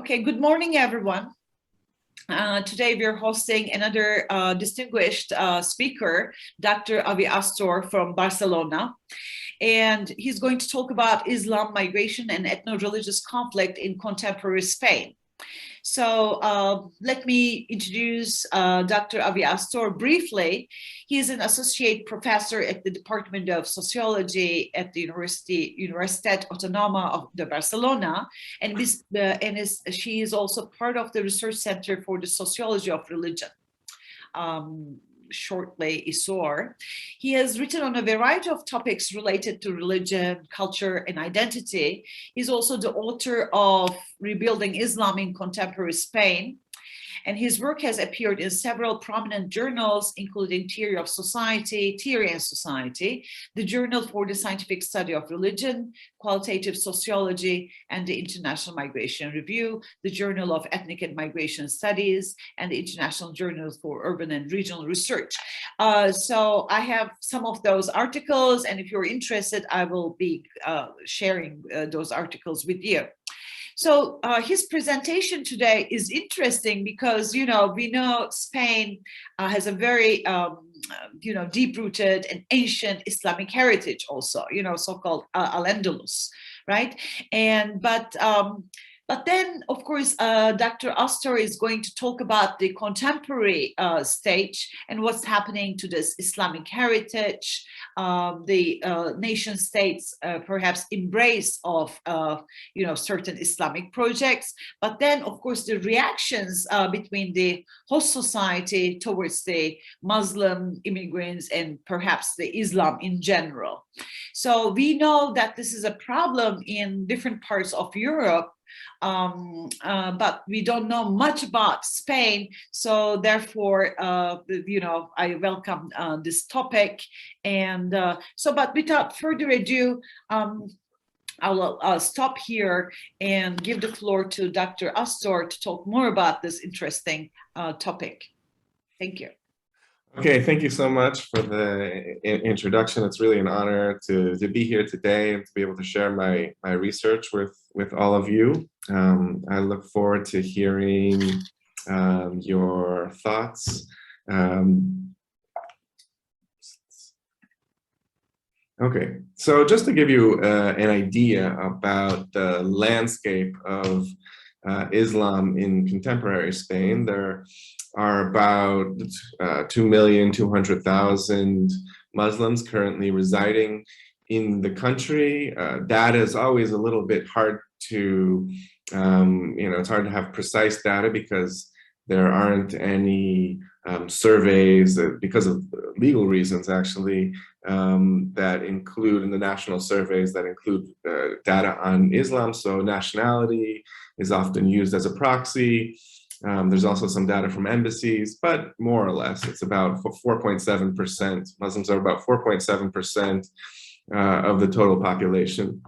Okay, good morning, everyone. Today we're hosting another distinguished speaker, Dr. Avi Astor from Barcelona. And he's going to talk about Islam, migration, and ethno-religious conflict in contemporary Spain. So let me introduce Dr. Avi Astor briefly. He is an associate professor at the Department of Sociology at the Universitat Autònoma de Barcelona, and she is also part of the Research Center for the Sociology of Religion. Shortly ISOR. He has written on a variety of topics related to religion, culture, and identity. He's also the author of Rebuilding Islam in Contemporary Spain, and his work has appeared in several prominent journals, including Theory and Society, the Journal for the Scientific Study of Religion, Qualitative Sociology, and the International Migration Review, the Journal of Ethnic and Migration Studies, and the International Journal for Urban and Regional Research. So I have some of those articles, and if you're interested, I will be sharing those articles with you. So his presentation today is interesting because, we know Spain has a very, deep-rooted and ancient Islamic heritage also, so-called Al-Andalus, right? But then, of course, Dr. Astor is going to talk about the contemporary stage and what's happening to this Islamic heritage, the nation states perhaps embrace of certain Islamic projects, but then, of course, the reactions between the host society towards the Muslim immigrants and perhaps the Islam in general. So we know that this is a problem in different parts of Europe. But we don't know much about Spain, so therefore, I welcome this topic. And but without further ado, I'll stop here and give the floor to Dr. Astor to talk more about this interesting topic. Thank you. Okay, thank you so much for the introduction. It's really an honor to be here today and to be able to share my research with all of you. I look forward to hearing your thoughts. Okay, so just to give you an idea about the landscape of Islam in contemporary Spain, there are about 2,200,000 Muslims currently residing in the country. Data is always a little bit hard to, it's hard to have precise data because there aren't any surveys because of legal reasons, actually, that include in the national surveys that include data on Islam. So nationality is often used as a proxy. There's also some data from embassies, but more or less, it's about 4.7%. Muslims are about 4.7% of the total population.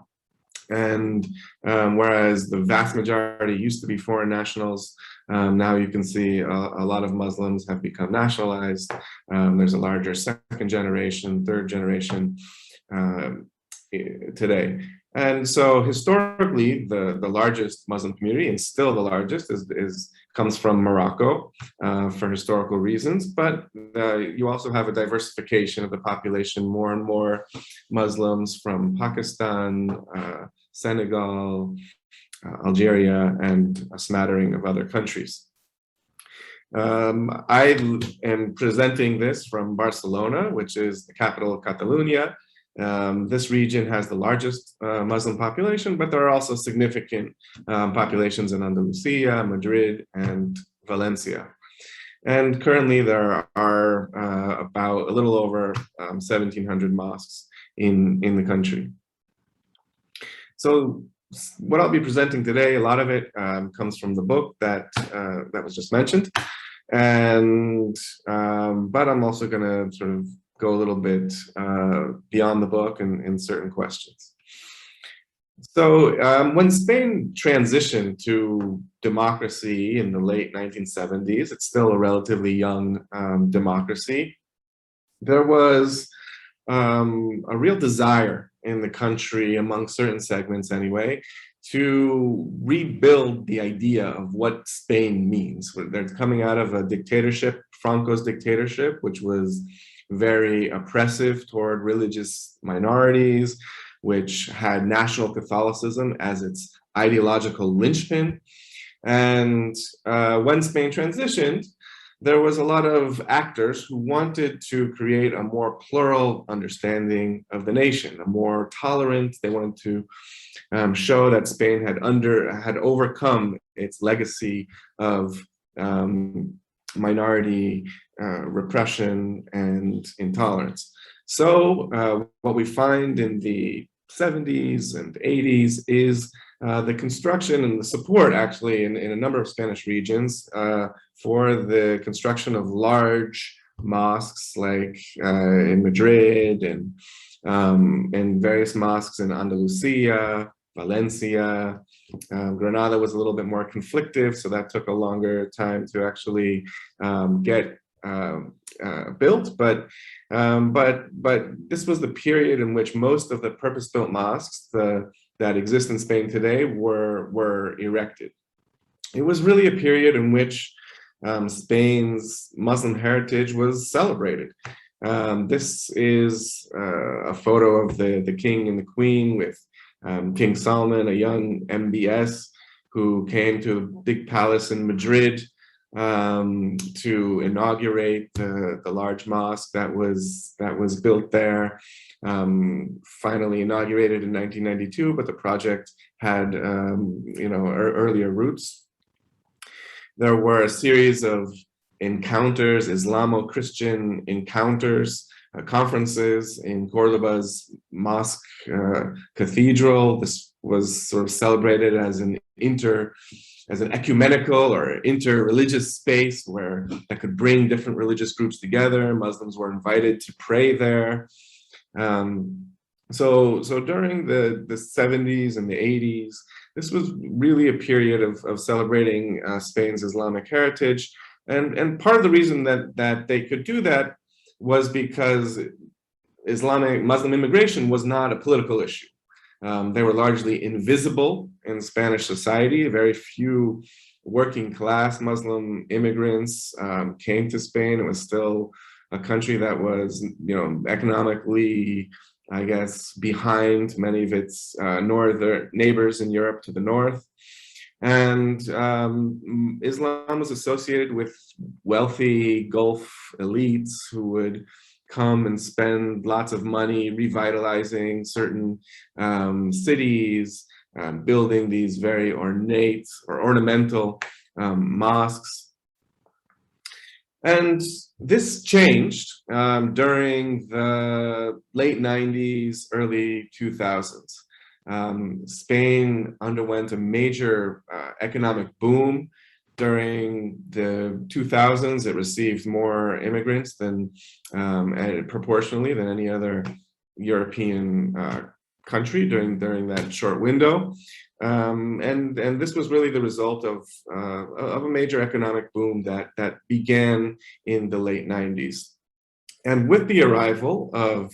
And whereas the vast majority used to be foreign nationals, now you can see a lot of Muslims have become nationalized. There's a larger second generation, third generation today. And so historically, the largest Muslim community, and still the largest, comes from Morocco for historical reasons, but you also have a diversification of the population, more and more Muslims from Pakistan, Senegal, Algeria, and a smattering of other countries. I am presenting this from Barcelona, which is the capital of Catalonia. This region has the largest Muslim population, but there are also significant populations in Andalusia, Madrid, and Valencia. And currently there are about a little over 1,700 mosques in the country. So what I'll be presenting today, a lot of it comes from the book that was just mentioned. And but I'm also going to sort of go a little bit beyond the book in certain questions. So when Spain transitioned to democracy in the late 1970s, it's still a relatively young democracy, there was a real desire in the country, among certain segments anyway, to rebuild the idea of what Spain means. They're coming out of a dictatorship, Franco's dictatorship, which was very oppressive toward religious minorities, which had national Catholicism as its ideological linchpin. And when Spain transitioned, there was a lot of actors who wanted to create a more plural understanding of the nation, a more tolerant. They wanted to show that Spain had overcome its legacy of minority repression and intolerance. So what we find in the 70s and 80s is the construction and the support, actually, in a number of Spanish regions for the construction of large mosques, like in Madrid and various mosques in Andalusia, Valencia. Granada was a little bit more conflictive, so that took a longer time to actually get built. But this was the period in which most of the purpose-built mosques that exist in Spain today were erected. It was really a period in which Spain's Muslim heritage was celebrated. This is a photo of the king and the queen with King Salman, a young MBS, who came to a big palace in Madrid to inaugurate the large mosque that was built there. Finally inaugurated in 1992, but the project had earlier roots. There were a series of encounters, Islamo-Christian encounters, conferences in Cordoba's mosque cathedral. This was sort of celebrated as an ecumenical or inter-religious space that could bring different religious groups together. Muslims were invited to pray there. So during the 70s and the 80s, this was really a period of celebrating Spain's Islamic heritage. And part of the reason that they could do that was because Muslim immigration was not a political issue. They were largely invisible in Spanish society. Very few working class Muslim immigrants came to Spain. It was still a country that was, economically, I guess, behind many of its northern neighbors in Europe to the north. And Islam was associated with wealthy Gulf elites who would come and spend lots of money revitalizing certain cities, building these very ornate or ornamental mosques. And this changed during the late 90s, early 2000s. Spain underwent a major economic boom. During the 2000s, it received more immigrants proportionally than any other European country during that short window. And this was really the result of a major economic boom that began in the late 90s. And with the arrival of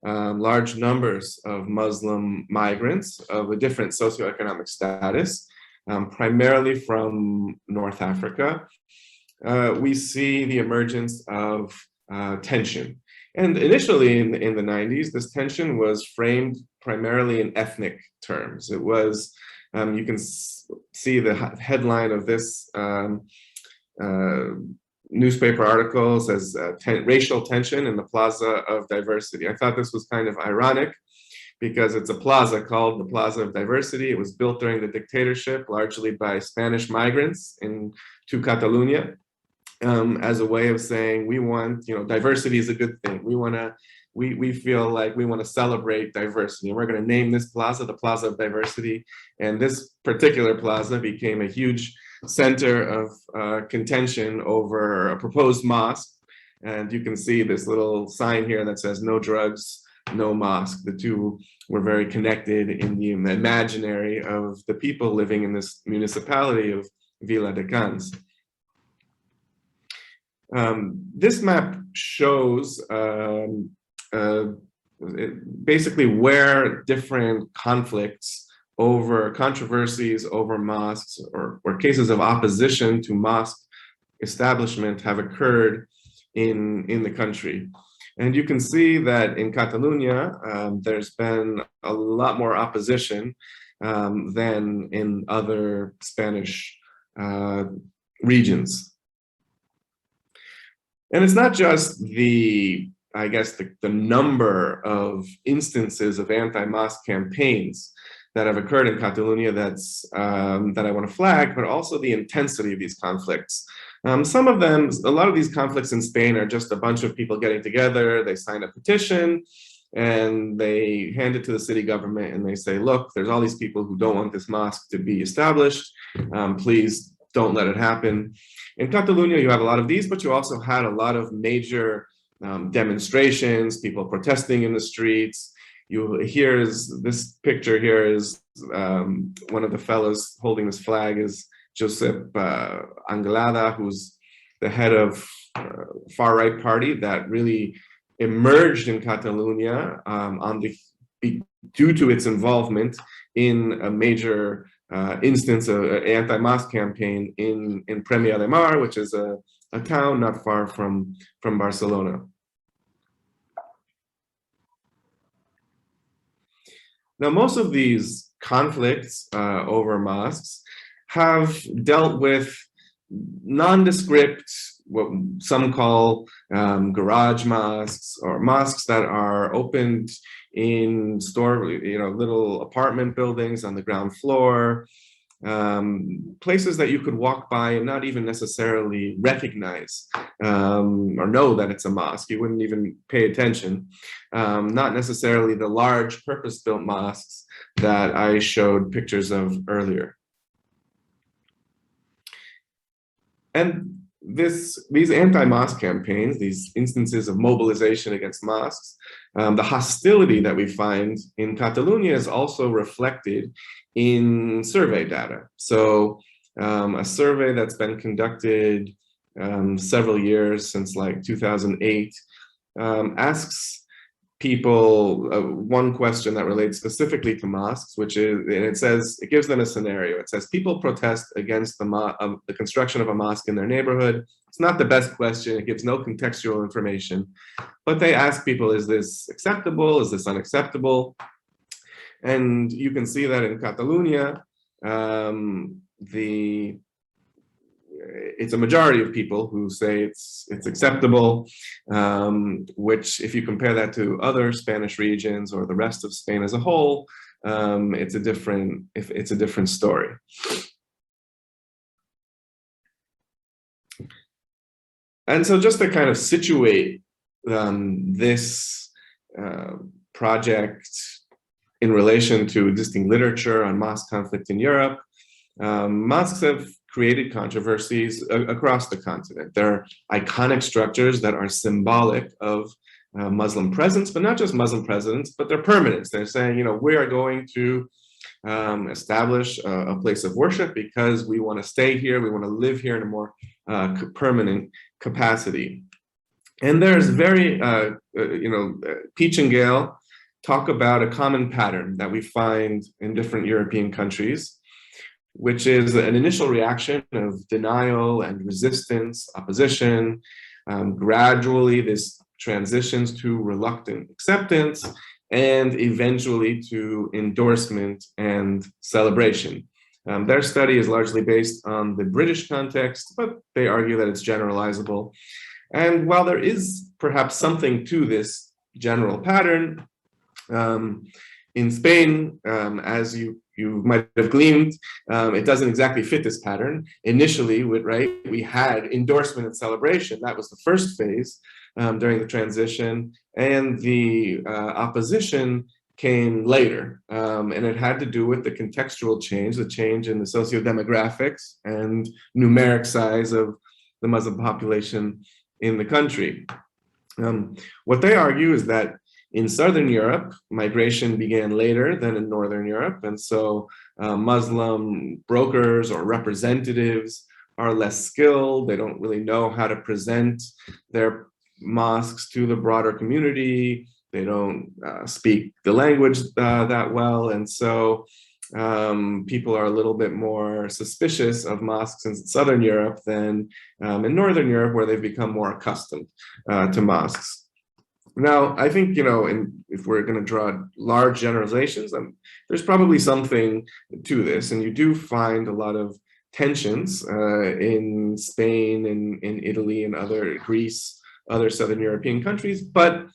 large numbers of Muslim migrants of a different socioeconomic status, primarily from North Africa, we see the emergence of tension. And initially in the 90s, this tension was framed primarily in ethnic terms. It was, you can see the headline of this newspaper article says racial tension in the Plaza of Diversity. I thought this was kind of ironic because it's a plaza called the Plaza of Diversity. It was built during the dictatorship, largely by Spanish migrants to Catalonia, as a way of saying, we want, diversity is a good thing. We feel like we want to celebrate diversity. And we're going to name this plaza the Plaza of Diversity. And this particular plaza became a huge center of contention over a proposed mosque. And you can see this little sign here that says no drugs, no mosque. The two were very connected in the imaginary of the people living in this municipality of Vila de Cans. This map shows basically where different conflicts over controversies over mosques or cases of opposition to mosque establishment have occurred in the country. And you can see that in Catalonia, there's been a lot more opposition than in other Spanish regions. And it's not just the number of instances of anti-mosque campaigns that have occurred in Catalonia that I want to flag, but also the intensity of these conflicts. Some of them, a lot of these conflicts in Spain are just a bunch of people getting together, they sign a petition, and they hand it to the city government and they say, look, there's all these people who don't want this mosque to be established, please don't let it happen. In Catalonia, you have a lot of these, but you also had a lot of major demonstrations, people protesting in the streets. This picture here is one of the fellows holding this flag is Josep Anglada, who's the head of far-right party that really emerged in Catalonia due to its involvement in a major instance of an anti-mosque campaign in Premià de Mar, which is a town not far from Barcelona. Now, most of these conflicts over mosques have dealt with nondescript, what some call garage mosques, or mosques that are opened in little apartment buildings on the ground floor, places that you could walk by and not even necessarily recognize or know that it's a mosque. You wouldn't even pay attention. Not necessarily the large purpose-built mosques that I showed pictures of earlier. And these anti-mosque campaigns, these instances of mobilization against mosques, the hostility that we find in Catalonia is also reflected in survey data. So a survey that's been conducted several years, since like 2008, asks people one question that relates specifically to mosques, which is, and it gives them a scenario. It says, people protest against the construction of a mosque in their neighborhood. It's not the best question. It gives no contextual information, but they ask people, is this acceptable? Is this unacceptable? And you can see that in Catalonia, it's a majority of people who say it's acceptable, which, if you compare that to other Spanish regions or the rest of Spain as a whole, it's a different story. And so, just to kind of situate this project in relation to existing literature on mosque conflict in Europe, mosques have created controversies across the continent. They're iconic structures that are symbolic of Muslim presence, but not just Muslim presence, but their permanence. They're saying, we are going to establish a place of worship because we want to stay here, we want to live here in a more permanent capacity. And there's very, Peach and Gale talk about a common pattern that we find in different European countries, which is an initial reaction of denial and resistance, opposition. Gradually, this transitions to reluctant acceptance, and eventually to endorsement and celebration. Their study is largely based on the British context, but they argue that it's generalizable. And while there is perhaps something to this general pattern, in Spain, as you might have gleaned, it doesn't exactly fit this pattern. Initially, we had endorsement and celebration. That was the first phase during the transition, and the opposition came later, and it had to do with the contextual change, the change in the socio-demographics and numeric size of the Muslim population in the country. What they argue is that in Southern Europe, migration began later than in Northern Europe, and so Muslim brokers or representatives are less skilled. They don't really know how to present their mosques to the broader community. They don't speak the language that well, and so people are a little bit more suspicious of mosques in Southern Europe than in Northern Europe, where they've become more accustomed to mosques. Now, I think, if we're going to draw large generalizations, there's probably something to this, and you do find a lot of tensions in Spain and in Italy and Greece, other Southern European countries, but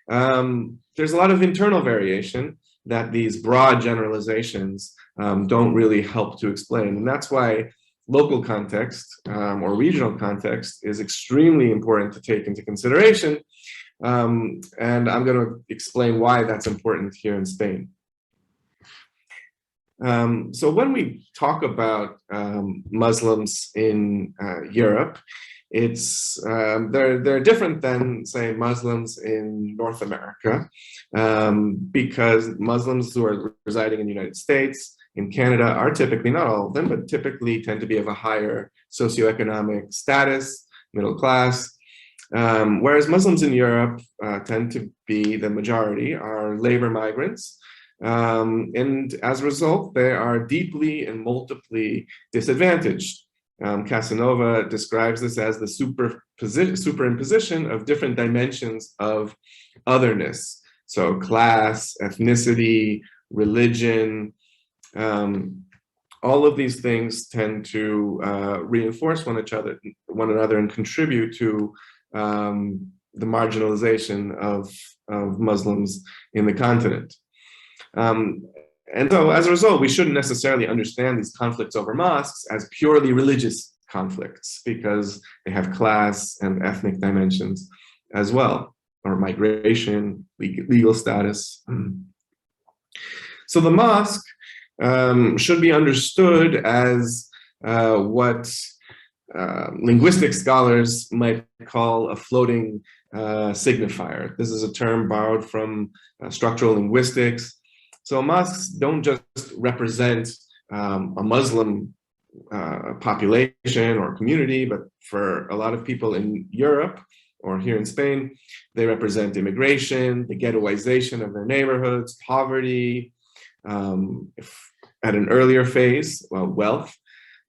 there's a lot of internal variation that these broad generalizations don't really help to explain. And that's why local context or regional context is extremely important to take into consideration. And I'm going to explain why that's important here in Spain. So when we talk about Muslims in Europe, they're different than, say, Muslims in North America, because Muslims who are residing in the United States, in Canada, are typically, not all of them, but typically tend to be of a higher socioeconomic status, middle class, whereas Muslims in Europe tend to be, the majority are labor migrants. And as a result, they are deeply and multiply disadvantaged. Casanova describes this as the superimposition of different dimensions of otherness. So class, ethnicity, religion, all of these things tend to reinforce one another and contribute to the marginalization of Muslims in the continent. And so as a result, we shouldn't necessarily understand these conflicts over mosques as purely religious conflicts, because they have class and ethnic dimensions as well, or migration, legal status. So the mosque should be understood as what linguistic scholars might call a floating signifier. This is a term borrowed from structural linguistics. So mosques don't just represent a Muslim population or community, but for a lot of people in Europe or here in Spain, they represent immigration, the ghettoization of their neighborhoods, poverty, if at an earlier phase, wealth.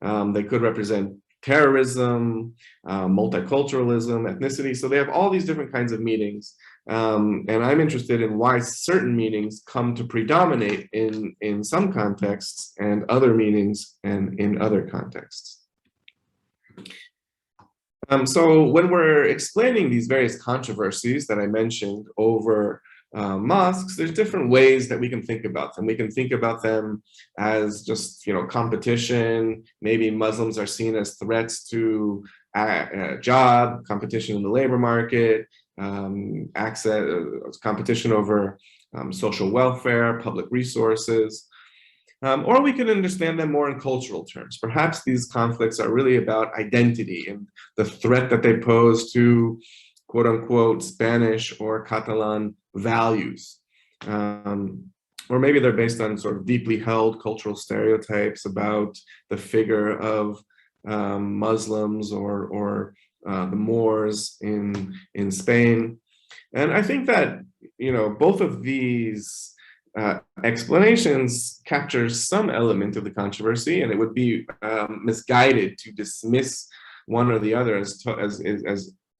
They could represent terrorism, multiculturalism, ethnicity. So they have all these different kinds of meanings. And I'm interested in why certain meanings come to predominate in some contexts and other meanings and in other contexts. So when we're explaining these various controversies that I mentioned over mosques, there's different ways that we can think about them. We can think about them as just, competition. Maybe Muslims are seen as threats to job, competition in the labor market, competition over social welfare, public resources. Or we can understand them more in cultural terms. Perhaps these conflicts are really about identity and the threat that they pose to, quote unquote, Spanish or Catalan values. Or maybe they're based on sort of deeply held cultural stereotypes about the figure of Muslims or the Moors in Spain. And I think that, both of these explanations capture some element of the controversy, and it would be misguided to dismiss one or the other as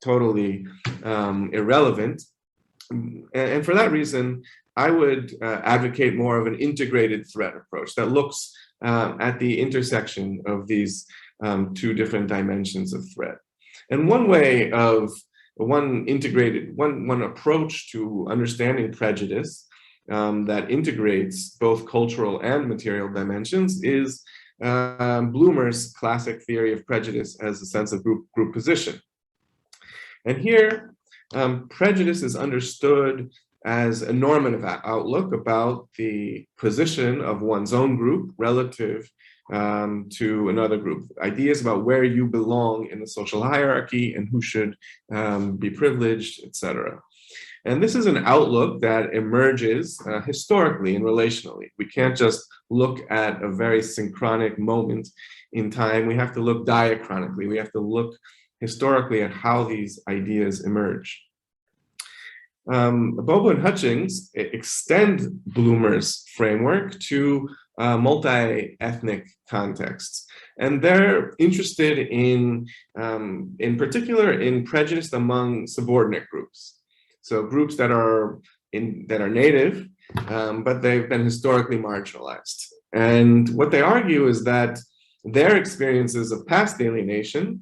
totally irrelevant. And for that reason, I would advocate more of an integrated threat approach that looks at the intersection of these two different dimensions of threat. And one approach to understanding prejudice that integrates both cultural and material dimensions is Bloomer's classic theory of prejudice as a sense of group position. And here, prejudice is understood as a normative outlook about the position of one's own group relative to another group. Ideas about where you belong in the social hierarchy and who should be privileged, etc. And this is an outlook that emerges historically and relationally. We can't just look at a very synchronic moment in time. We have to look diachronically. We have to look historically at how these ideas emerge. Bobo and Hutchings extend Bloomer's framework to multi-ethnic contexts. And they're interested in particular, in prejudice among subordinate groups. So groups that are native, but they've been historically marginalized. And what they argue is that their experiences of past alienation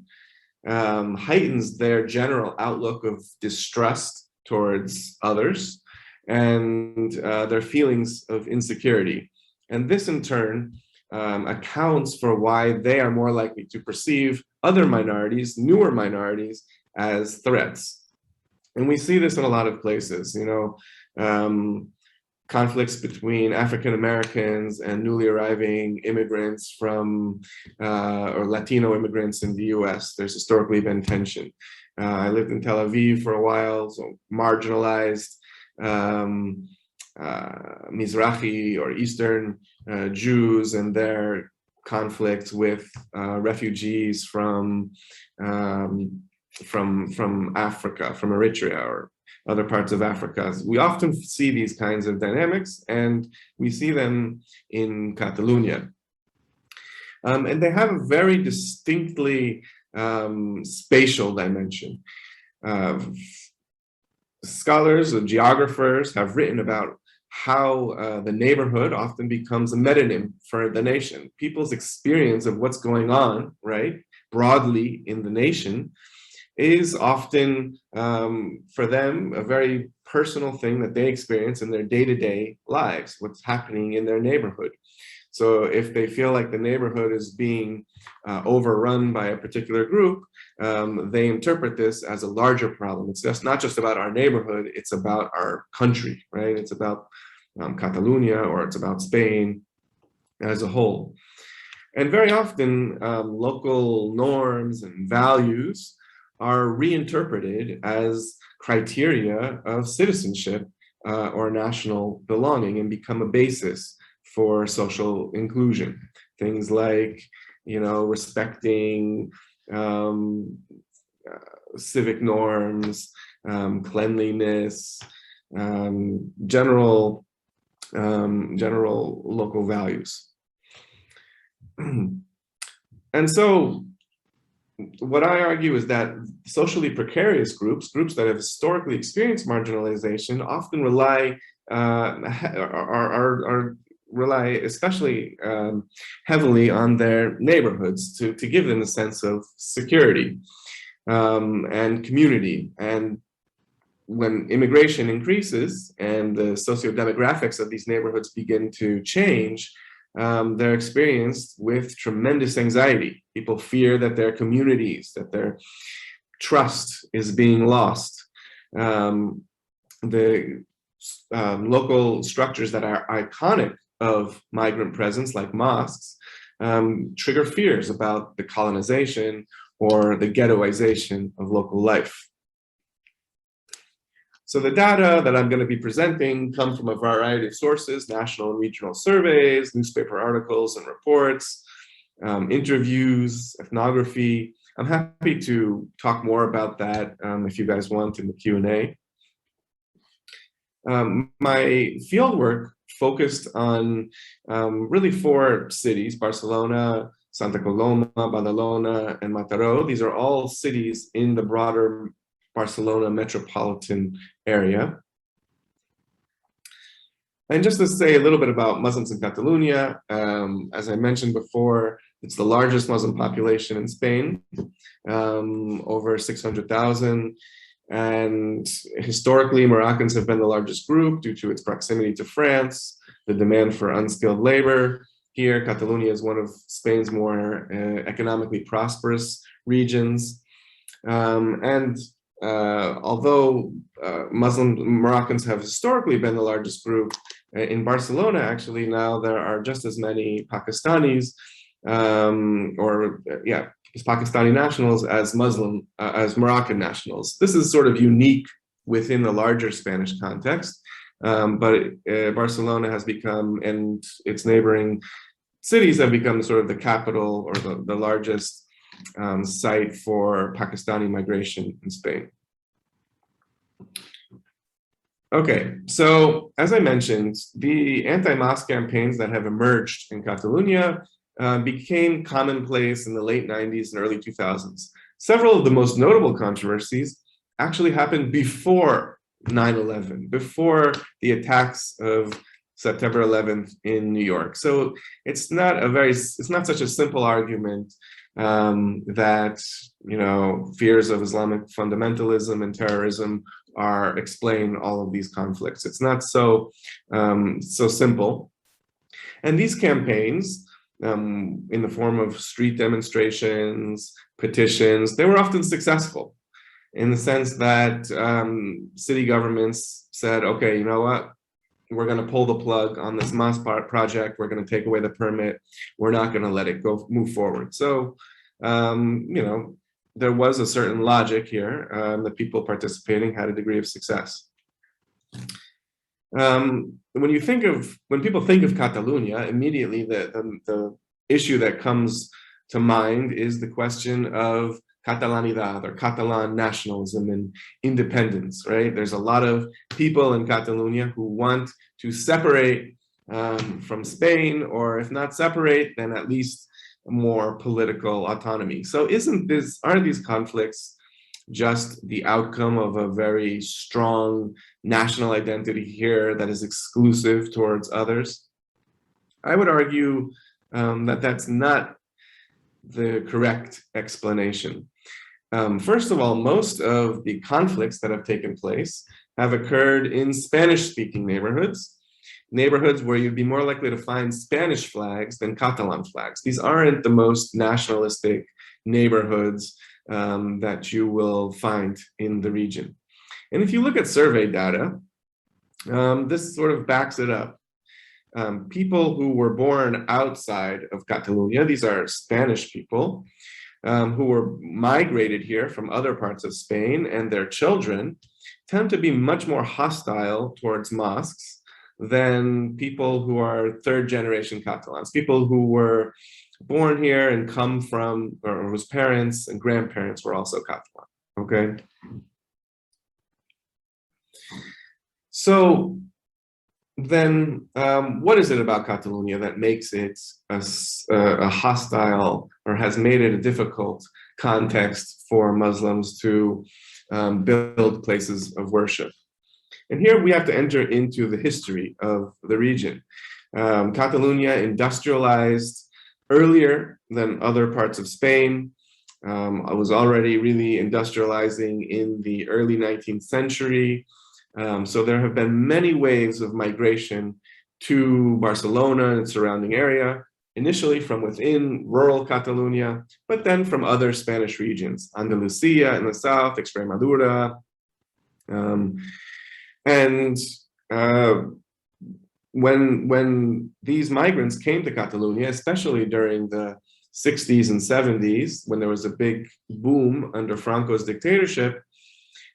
heightens their general outlook of distrust towards others and their feelings of insecurity. And this in turn accounts for why they are more likely to perceive other minorities, newer minorities, as threats. And we see this in a lot of places, conflicts between African Americans and newly arriving immigrants from, or Latino immigrants in the US. There's historically been tension. I lived in Tel Aviv for a while, so marginalized Mizrahi or Eastern Jews and their conflict with refugees from Africa, from Eritrea or other parts of Africa. We often see these kinds of dynamics, and we see them in Catalonia. And they have a very distinctly spatial dimension. Scholars and geographers have written about how the neighborhood often becomes a metonym for the nation. People's experience of what's going on, right, broadly in the nation is often, for them, a very personal thing that they experience in their day-to-day lives, what's happening in their neighborhood. So if they feel like the neighborhood is being overrun by a particular group, they interpret this as a larger problem. It's just not just about our neighborhood, it's about our country, right? It's about Catalonia, or it's about Spain as a whole. And very often, local norms and values are reinterpreted as criteria of citizenship or national belonging and become a basis for social inclusion. Things like, respecting civic norms, cleanliness, general local values. And so what I argue is that socially precarious groups that have historically experienced marginalization, often rely rely especially heavily on their neighborhoods to give them a sense of security and community. And when immigration increases and the socio-demographics of these neighborhoods begin to change, they're experienced with tremendous anxiety. People fear that their communities, that their trust is being lost. The local structures that are iconic of migrant presence, like mosques, trigger fears about the colonization or the ghettoization of local life. So the data that I'm going to be presenting come from a variety of sources: national and regional surveys, newspaper articles and reports, interviews, ethnography. I'm happy to talk more about that if you guys want in the Q&A. My fieldwork focused on really 4 cities: Barcelona, Santa Coloma, Badalona, and Mataró. These are all cities in the broader Barcelona metropolitan area. And just to say a little bit about Muslims in Catalonia, as I mentioned before, it's the largest Muslim population in Spain, over 600,000. And historically, Moroccans have been the largest group due to its proximity to France, the demand for unskilled labor. Here, Catalonia is one of Spain's more economically prosperous regions. Although Muslim Moroccans have historically been the largest group, in Barcelona, actually, now there are just as many Pakistanis, Pakistani nationals as Moroccan nationals. This is sort of unique within the larger Spanish context, but Barcelona has become, and its neighboring cities have become sort of the capital or the largest site for Pakistani migration in Spain. Okay, so as I mentioned, the anti-mosque campaigns that have emerged in Catalonia became commonplace in the late 90s and early 2000s. Several of the most notable controversies actually happened before 9/11, before the attacks of September 11th in New York. So it's not such a simple argument that, fears of Islamic fundamentalism and terrorism explain all of these conflicts. It's not so simple. And these campaigns, in the form of street demonstrations, petitions, they were often successful in the sense that city governments said, okay, you know what? We're going to pull the plug on this mosque project. We're going to take away the permit. We're not going to let it move forward. So, there was a certain logic here. The people participating had a degree of success. When people think of Catalonia, immediately the issue that comes to mind is the question of Catalanidad or Catalan nationalism and independence, right? There's a lot of people in Catalonia who want to separate from Spain, or if not separate, then at least more political autonomy. So aren't these conflicts just the outcome of a very strong national identity here that is exclusive towards others? I would argue that that's not the correct explanation. First of all, most of the conflicts that have taken place have occurred in Spanish-speaking neighborhoods where you'd be more likely to find Spanish flags than Catalan flags. These aren't the most nationalistic neighborhoods that you will find in the region. And if you look at survey data, this sort of backs it up. People who were born outside of Catalonia, these are Spanish people, who were migrated here from other parts of Spain, and their children tend to be much more hostile towards mosques than people who are third-generation Catalans, people who were born here and come from, or whose parents and grandparents were also Catalan, okay? So then what is it about Catalonia that makes it a hostile, or has made it a difficult context for Muslims to build places of worship? And here we have to enter into the history of the region. Catalonia industrialized earlier than other parts of Spain. It was already really industrializing in the early 19th century. So there have been many waves of migration to Barcelona and surrounding area, initially from within rural Catalonia, but then from other Spanish regions, Andalusia in the south, Extremadura. When these migrants came to Catalonia, especially during the 60s and 70s, when there was a big boom under Franco's dictatorship,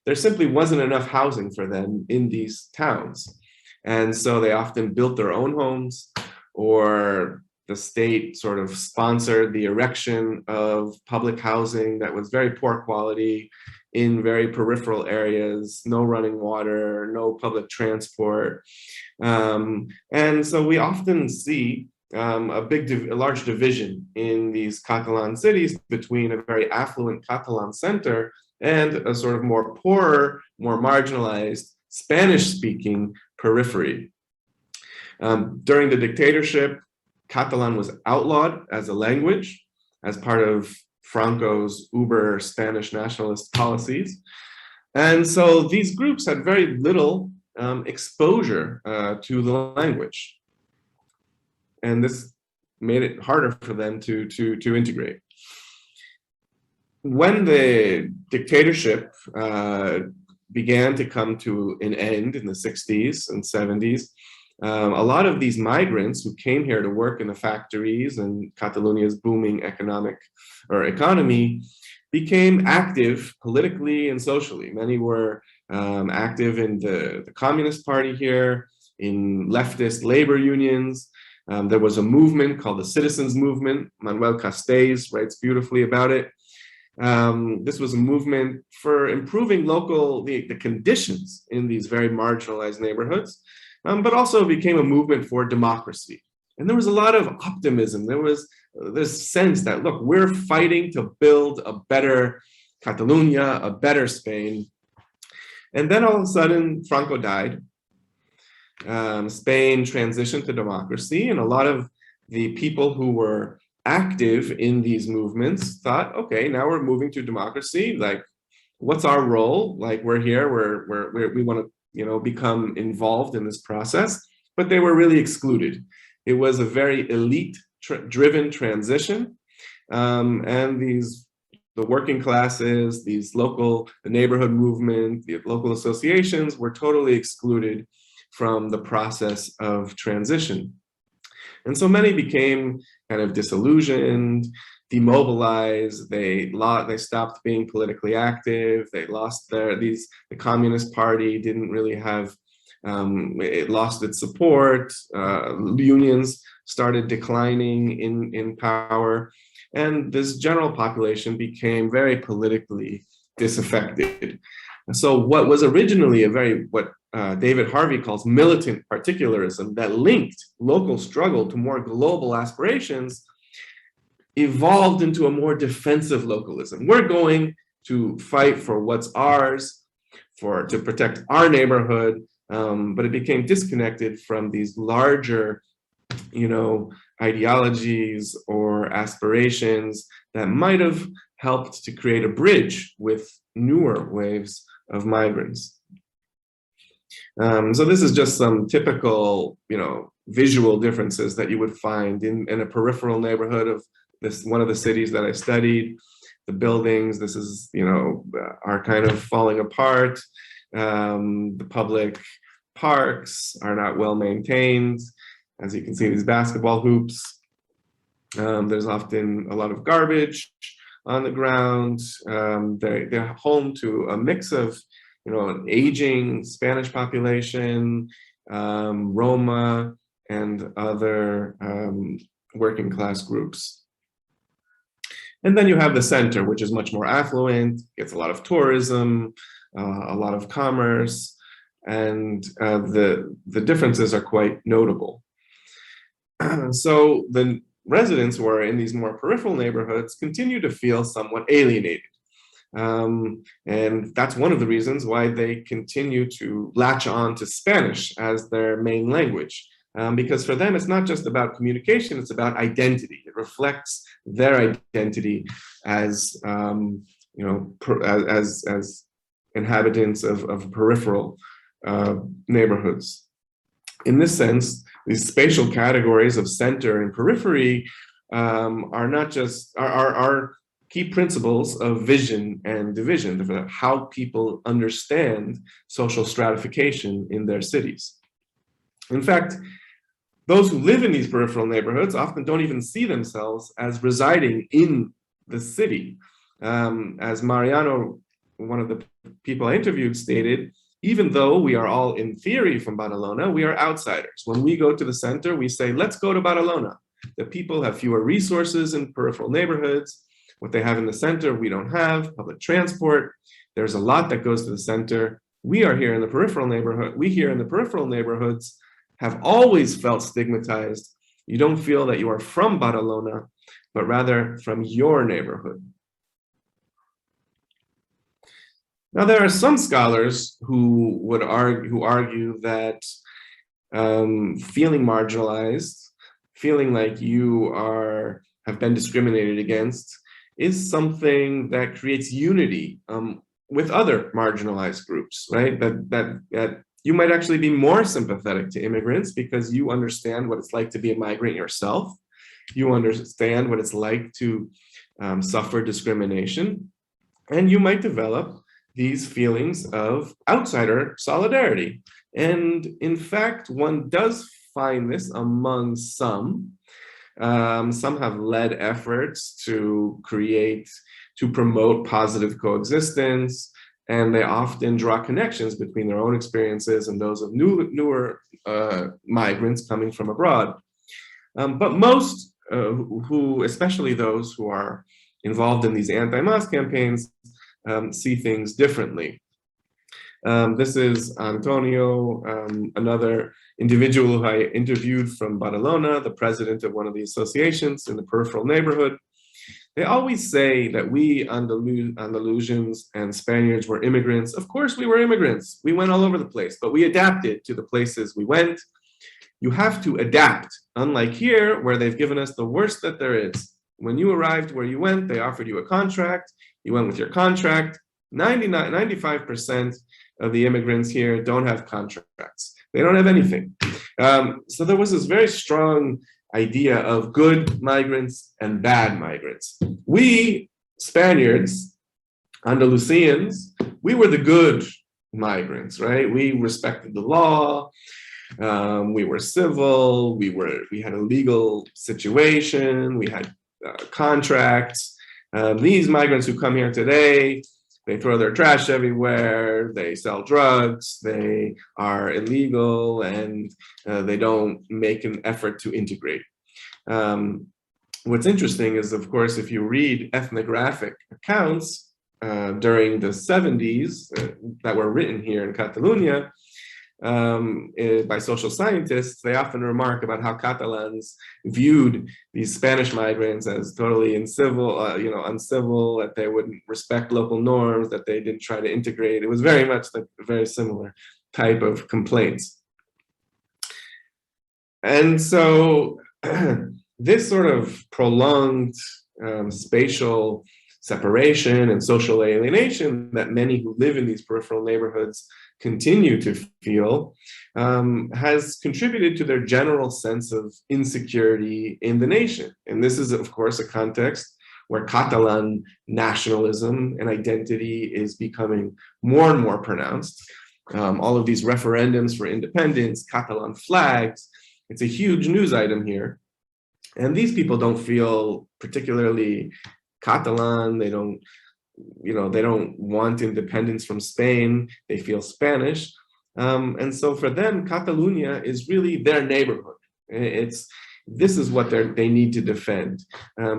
there simply wasn't enough housing for them in these towns. And so they often built their own homes, or the state sort of sponsored the erection of public housing that was very poor quality in very peripheral areas, no running water, no public transport. And so we often see a large division in these Catalan cities between a very affluent Catalan center and a sort of more poorer, more marginalized Spanish-speaking periphery. During the dictatorship, Catalan was outlawed as a language as part of Franco's uber Spanish nationalist policies. And so these groups had very little exposure to the language. And this made it harder for them to integrate. When the dictatorship began to come to an end in the 60s and 70s, a lot of these migrants who came here to work in the factories and Catalonia's booming economy became active politically and socially. Many were active in the Communist Party here, in leftist labor unions. There was a movement called the Citizens Movement. Manuel Castells writes beautifully about it. This was a movement for improving the conditions in these very marginalized neighborhoods, but also became a movement for democracy. And there was a lot of optimism. There was this sense that, look, we're fighting to build a better Catalonia, a better Spain. And then all of a sudden, Franco died. Spain transitioned to democracy, and a lot of the people who were active in these movements thought, okay, now we're moving to democracy. Like, what's our role? Like, we're here, we want to, become involved in this process, but they were really excluded. It was a very elite-driven transition, and the working classes, the neighborhood movement, the local associations were totally excluded from the process of transition. And so many became kind of disillusioned, demobilized. They stopped being politically active. They lost the Communist Party didn't really have, it lost its support. Unions started declining in power. And this general population became very politically disaffected. So what was originally what David Harvey calls militant particularism that linked local struggle to more global aspirations evolved into a more defensive localism. We're going to fight for what's ours, to protect our neighborhood, but it became disconnected from these larger, ideologies or aspirations that might have helped to create a bridge with newer waves of migrants. So this is just some typical, visual differences that you would find in a peripheral neighborhood of one of the cities that I studied. The buildings, this is, are kind of falling apart. The public parks are not well maintained. As you can see, these basketball hoops. There's often a lot of garbage on the ground. They're home to a mix of, an aging Spanish population, Roma, and other working class groups. And then you have the center, which is much more affluent, gets a lot of tourism, a lot of commerce, and the differences are quite notable. So the residents who are in these more peripheral neighborhoods continue to feel somewhat alienated. And that's one of the reasons why they continue to latch on to Spanish as their main language. Because for them, it's not just about communication, it's about identity. It reflects their identity as, as inhabitants of peripheral neighborhoods. In this sense, these spatial categories of center and periphery are not just, are key principles of vision and division, of how people understand social stratification in their cities. In fact, those who live in these peripheral neighborhoods often don't even see themselves as residing in the city. As Mariano, one of the people I interviewed, stated, even though we are all in theory from Badalona, we are outsiders. When we go to the center, we say, let's go to Badalona. The people have fewer resources in peripheral neighborhoods. What they have in the center, we don't have. Public transport, there's a lot that goes to the center. We are here in the peripheral neighborhood. We here in the peripheral neighborhoods have always felt stigmatized. You don't feel that you are from Badalona, but rather from your neighborhood. Now, there are some scholars who argue that feeling marginalized, feeling like you have been discriminated against, is something that creates unity with other marginalized groups, right? That you might actually be more sympathetic to immigrants because you understand what it's like to be a migrant yourself. You understand what it's like to suffer discrimination, and you might develop these feelings of outsider solidarity. And in fact, one does find this among some. Some have led efforts to promote positive coexistence, and they often draw connections between their own experiences and those of newer migrants coming from abroad. But most especially those who are involved in these anti-mosque campaigns see things differently. This is Antonio, another individual who I interviewed from Barcelona, the president of one of the associations in the peripheral neighborhood. They always say that we Andalusians and Spaniards were immigrants. Of course we were immigrants. We went all over the place, but we adapted to the places we went. You have to adapt, unlike here, where they've given us the worst that there is. When you arrived where you went, they offered you a contract. You went with your contract. 95% of the immigrants here don't have contracts. They don't have anything. So there was this very strong idea of good migrants and bad migrants. We, Spaniards, Andalusians, we were the good migrants, right? We respected the law. We were civil. We had a legal situation. We had contracts. These migrants who come here today, they throw their trash everywhere, they sell drugs, they are illegal, and they don't make an effort to integrate. What's interesting is, of course, if you read ethnographic accounts during the 70s that were written here in Catalonia, by social scientists, they often remark about how Catalans viewed these Spanish migrants as totally uncivil, that they wouldn't respect local norms, that they didn't try to integrate. It was very much like a very similar type of complaints. And so this sort of prolonged spatial separation and social alienation that many who live in these peripheral neighborhoods continue to feel has contributed to their general sense of insecurity in the nation. And this is, of course, a context where Catalan nationalism and identity is becoming more and more pronounced. All of these referendums for independence, Catalan flags, it's a huge news item here. And these people don't feel particularly Catalan, they don't want independence from Spain, they feel Spanish. And so for them, Catalonia is really their neighborhood. This is what they need to defend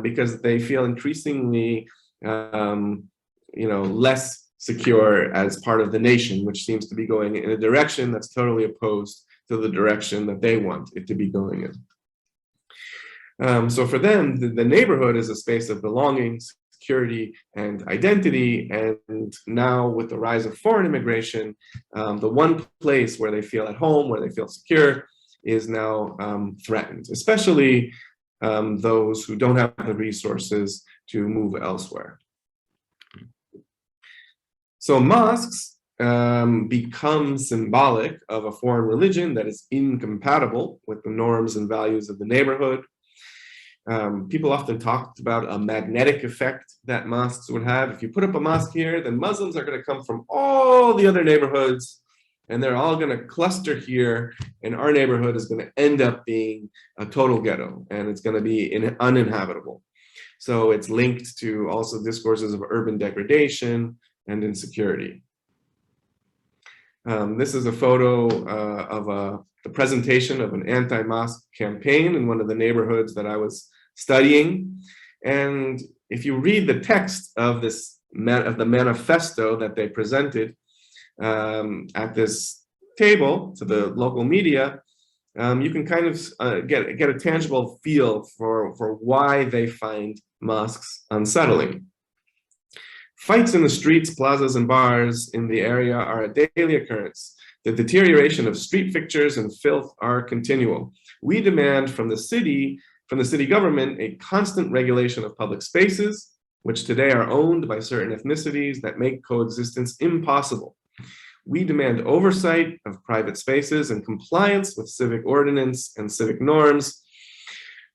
because they feel increasingly less secure as part of the nation, which seems to be going in a direction that's totally opposed to the direction that they want it to be going in. So for them, the neighborhood is a space of belonging, security, and identity. And now with the rise of foreign immigration, the one place where they feel at home, where they feel secure, is now threatened, especially those who don't have the resources to move elsewhere. So mosques become symbolic of a foreign religion that is incompatible with the norms and values of the neighborhood. People often talked about a magnetic effect that mosques would have. If you put up a mosque here, then Muslims are going to come from all the other neighborhoods, and they're all going to cluster here, and our neighborhood is going to end up being a total ghetto, and it's going to be uninhabitable. So it's linked to also discourses of urban degradation and insecurity. This is a photo of the presentation of an anti-mosque campaign in one of the neighborhoods that I was studying. And if you read the text of the manifesto that they presented at this table to the local media, you can kind of get a tangible feel for why they find mosques unsettling. Fights in the streets, plazas, and bars in the area are a daily occurrence. The deterioration of street fixtures and filth are continual. We demand from the city government a constant regulation of public spaces, which today are owned by certain ethnicities that make coexistence impossible. We demand oversight of private spaces and compliance with civic ordinance and civic norms,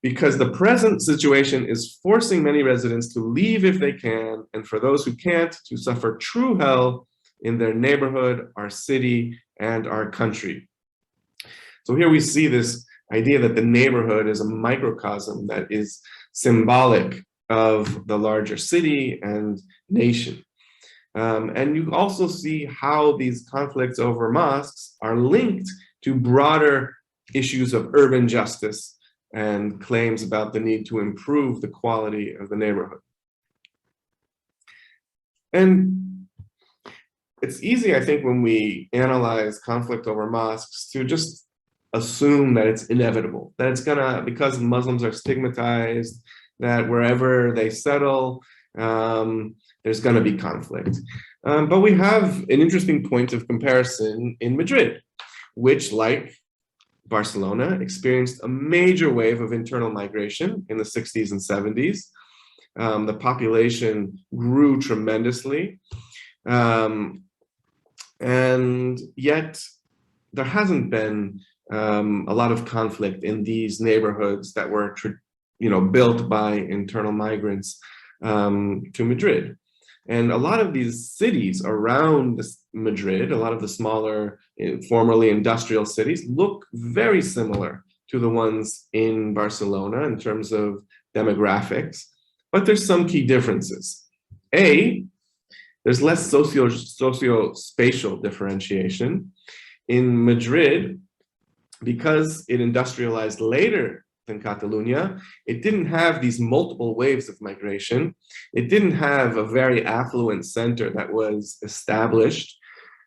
because the present situation is forcing many residents to leave if they can, and for those who can't, to suffer true hell in their neighborhood, our city, and our country. So here we see this idea that the neighborhood is a microcosm that is symbolic of the larger city and nation. And you also see how these conflicts over mosques are linked to broader issues of urban justice and claims about the need to improve the quality of the neighborhood. And it's easy, I think, when we analyze conflict over mosques to just assume that it's inevitable, that it's gonna, because Muslims are stigmatized, that wherever they settle, there's gonna be conflict. But we have an interesting point of comparison in Madrid, which, like Barcelona, experienced a major wave of internal migration in the 60s and 70s. The population grew tremendously. And yet there hasn't been a lot of conflict in these neighborhoods that were built by internal migrants to Madrid. And a lot of these cities around Madrid, a lot of the smaller, formerly industrial cities, look very similar to the ones in Barcelona in terms of demographics, but there's some key differences. There's less socio-spatial differentiation. In Madrid, because it industrialized later than Catalonia, it didn't have these multiple waves of migration. It didn't have a very affluent center that was established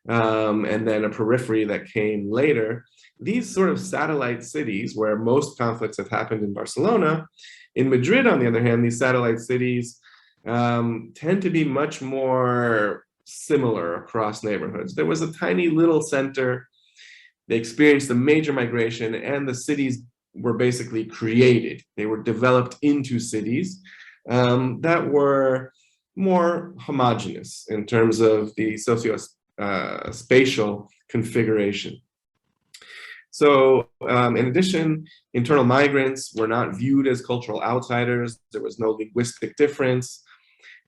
and then a periphery that came later. These sort of satellite cities where most conflicts have happened in Barcelona, in Madrid, on the other hand, these satellite cities tend to be much more similar across neighborhoods. There was a tiny little center. They experienced a major migration, and the cities were basically created. They were developed into cities that were more homogeneous in terms of the socio-spatial configuration. So in addition, internal migrants were not viewed as cultural outsiders. There was no linguistic difference.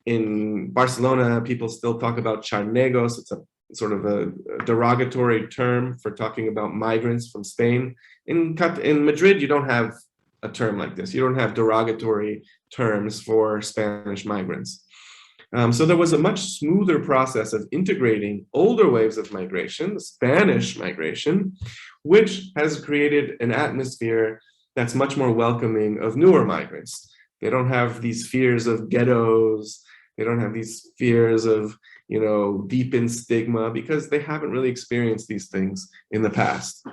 In Barcelona, people still talk about charnegos. It's a sort of a derogatory term for talking about migrants from Spain. In Madrid, you don't have a term like this. You don't have derogatory terms for Spanish migrants. So there was a much smoother process of integrating older waves of migration, the Spanish migration, which has created an atmosphere that's much more welcoming of newer migrants. They don't have these fears of ghettos. They don't have these fears of, deep in stigma, because they haven't really experienced these things in the past.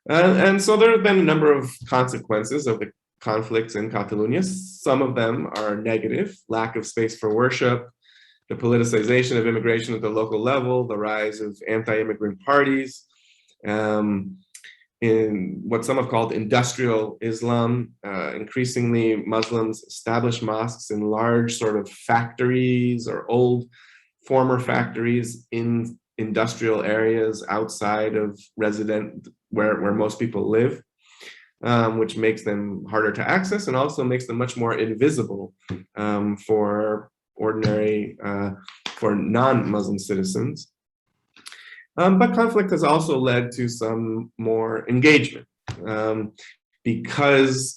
And so there have been a number of consequences of the conflicts in Catalonia. Some of them are negative: lack of space for worship, the politicization of immigration at the local level, the rise of anti-immigrant parties, in what some have called industrial Islam. Increasingly, Muslims establish mosques in large sort of factories or old former factories in industrial areas outside of where most people live, which makes them harder to access and also makes them much more invisible for non-Muslim citizens. But conflict has also led to some more engagement because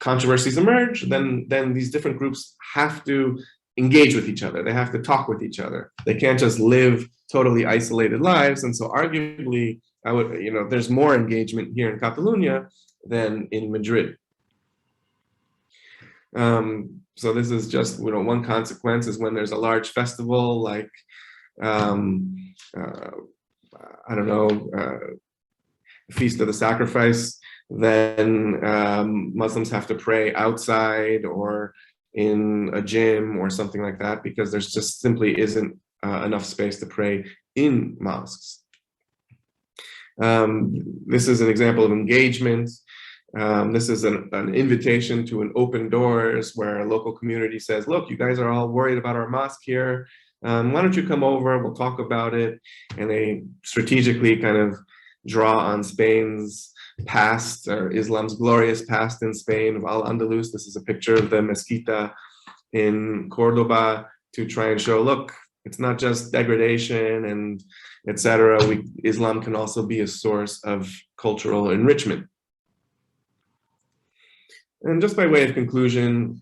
controversies emerge. Then these different groups have to engage with each other. They have to talk with each other. They can't just live totally isolated lives. And so arguably, there's more engagement here in Catalonia than in Madrid. So this is just, one consequence is when there's a large festival like, Feast of the Sacrifice, then Muslims have to pray outside or in a gym or something like that, because there's just simply isn't enough space to pray in mosques. This is an example of engagement. This is an invitation to an open doors where a local community says, look, you guys are all worried about our mosque here. Why don't you come over, we'll talk about it. And they strategically kind of draw on Spain's past, or Islam's glorious past in Spain, of Al-Andalus. This is a picture of the Mezquita in Cordoba to try and show, look, it's not just degradation and etc. Islam can also be a source of cultural enrichment. And just by way of conclusion,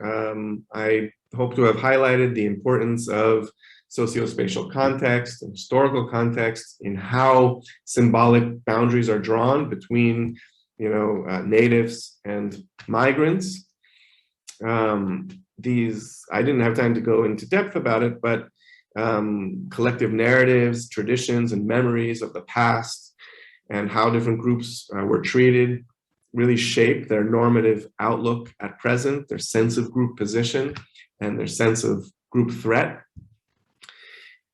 I hope to have highlighted the importance of socio-spatial context and historical context in how symbolic boundaries are drawn between, natives and migrants. these, I didn't have time to go into depth about it, but collective narratives, traditions, and memories of the past, and how different groups were treated, really shape their normative outlook at present, their sense of group position, and their sense of group threat.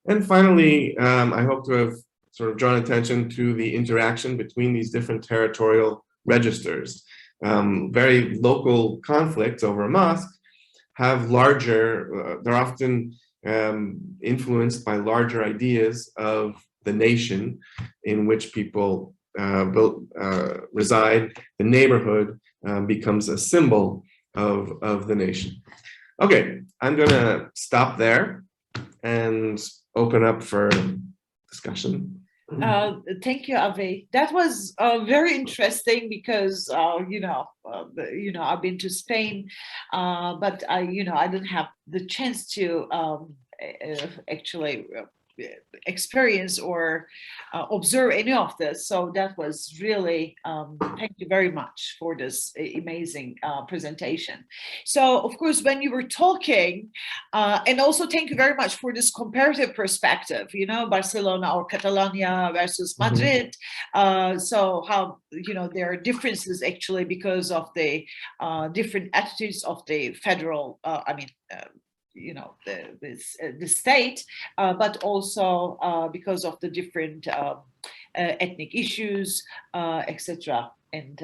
And finally, I hope to have sort of drawn attention to the interaction between these different territorial registers. Very local conflicts over a mosque have larger, they're often influenced by larger ideas of the nation in which people reside. The neighborhood becomes a symbol of the nation. Okay, I'm gonna stop there and open up for discussion. Thank you, Avi. That was very interesting because I've been to Spain, but I didn't have the chance to actually experience or observe any of this. So that was really, thank you very much for this amazing presentation. So of course, when you were talking, and also thank you very much for this comparative perspective, Barcelona or Catalonia versus Madrid. So how, there are differences actually because of the different attitudes of the federal, the state, but also because of the different ethnic issues, etc. And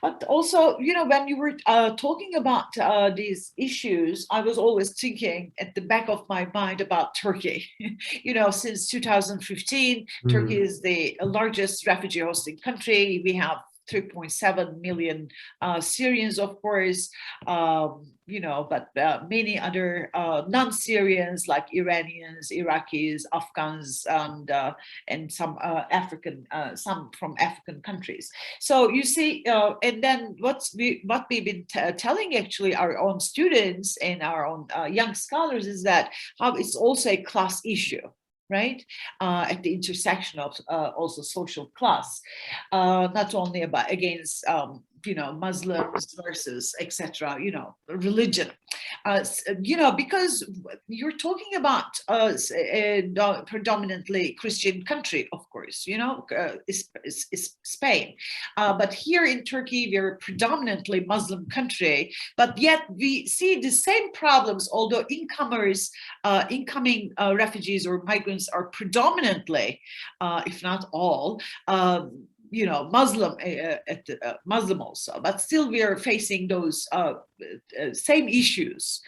but also, when you were talking about these issues, I was always thinking at the back of my mind about Turkey. Since 2015, Turkey is the largest refugee hosting country. We have 3.7 million Syrians, of course, but many other non-Syrians like Iranians, Iraqis, Afghans, and some some from African countries. So you see, and then what we've been telling actually our own students and our own young scholars is that how it's also a class issue. Right, at the intersection of also social class, not only against Muslims versus etc. Religion, because you're talking about a predominantly Christian country, of course, is Spain, but here in Turkey we're a predominantly Muslim country, but yet we see the same problems, although incoming refugees or migrants are predominantly, if not all, Muslim, Muslim also, but still we are facing those same issues.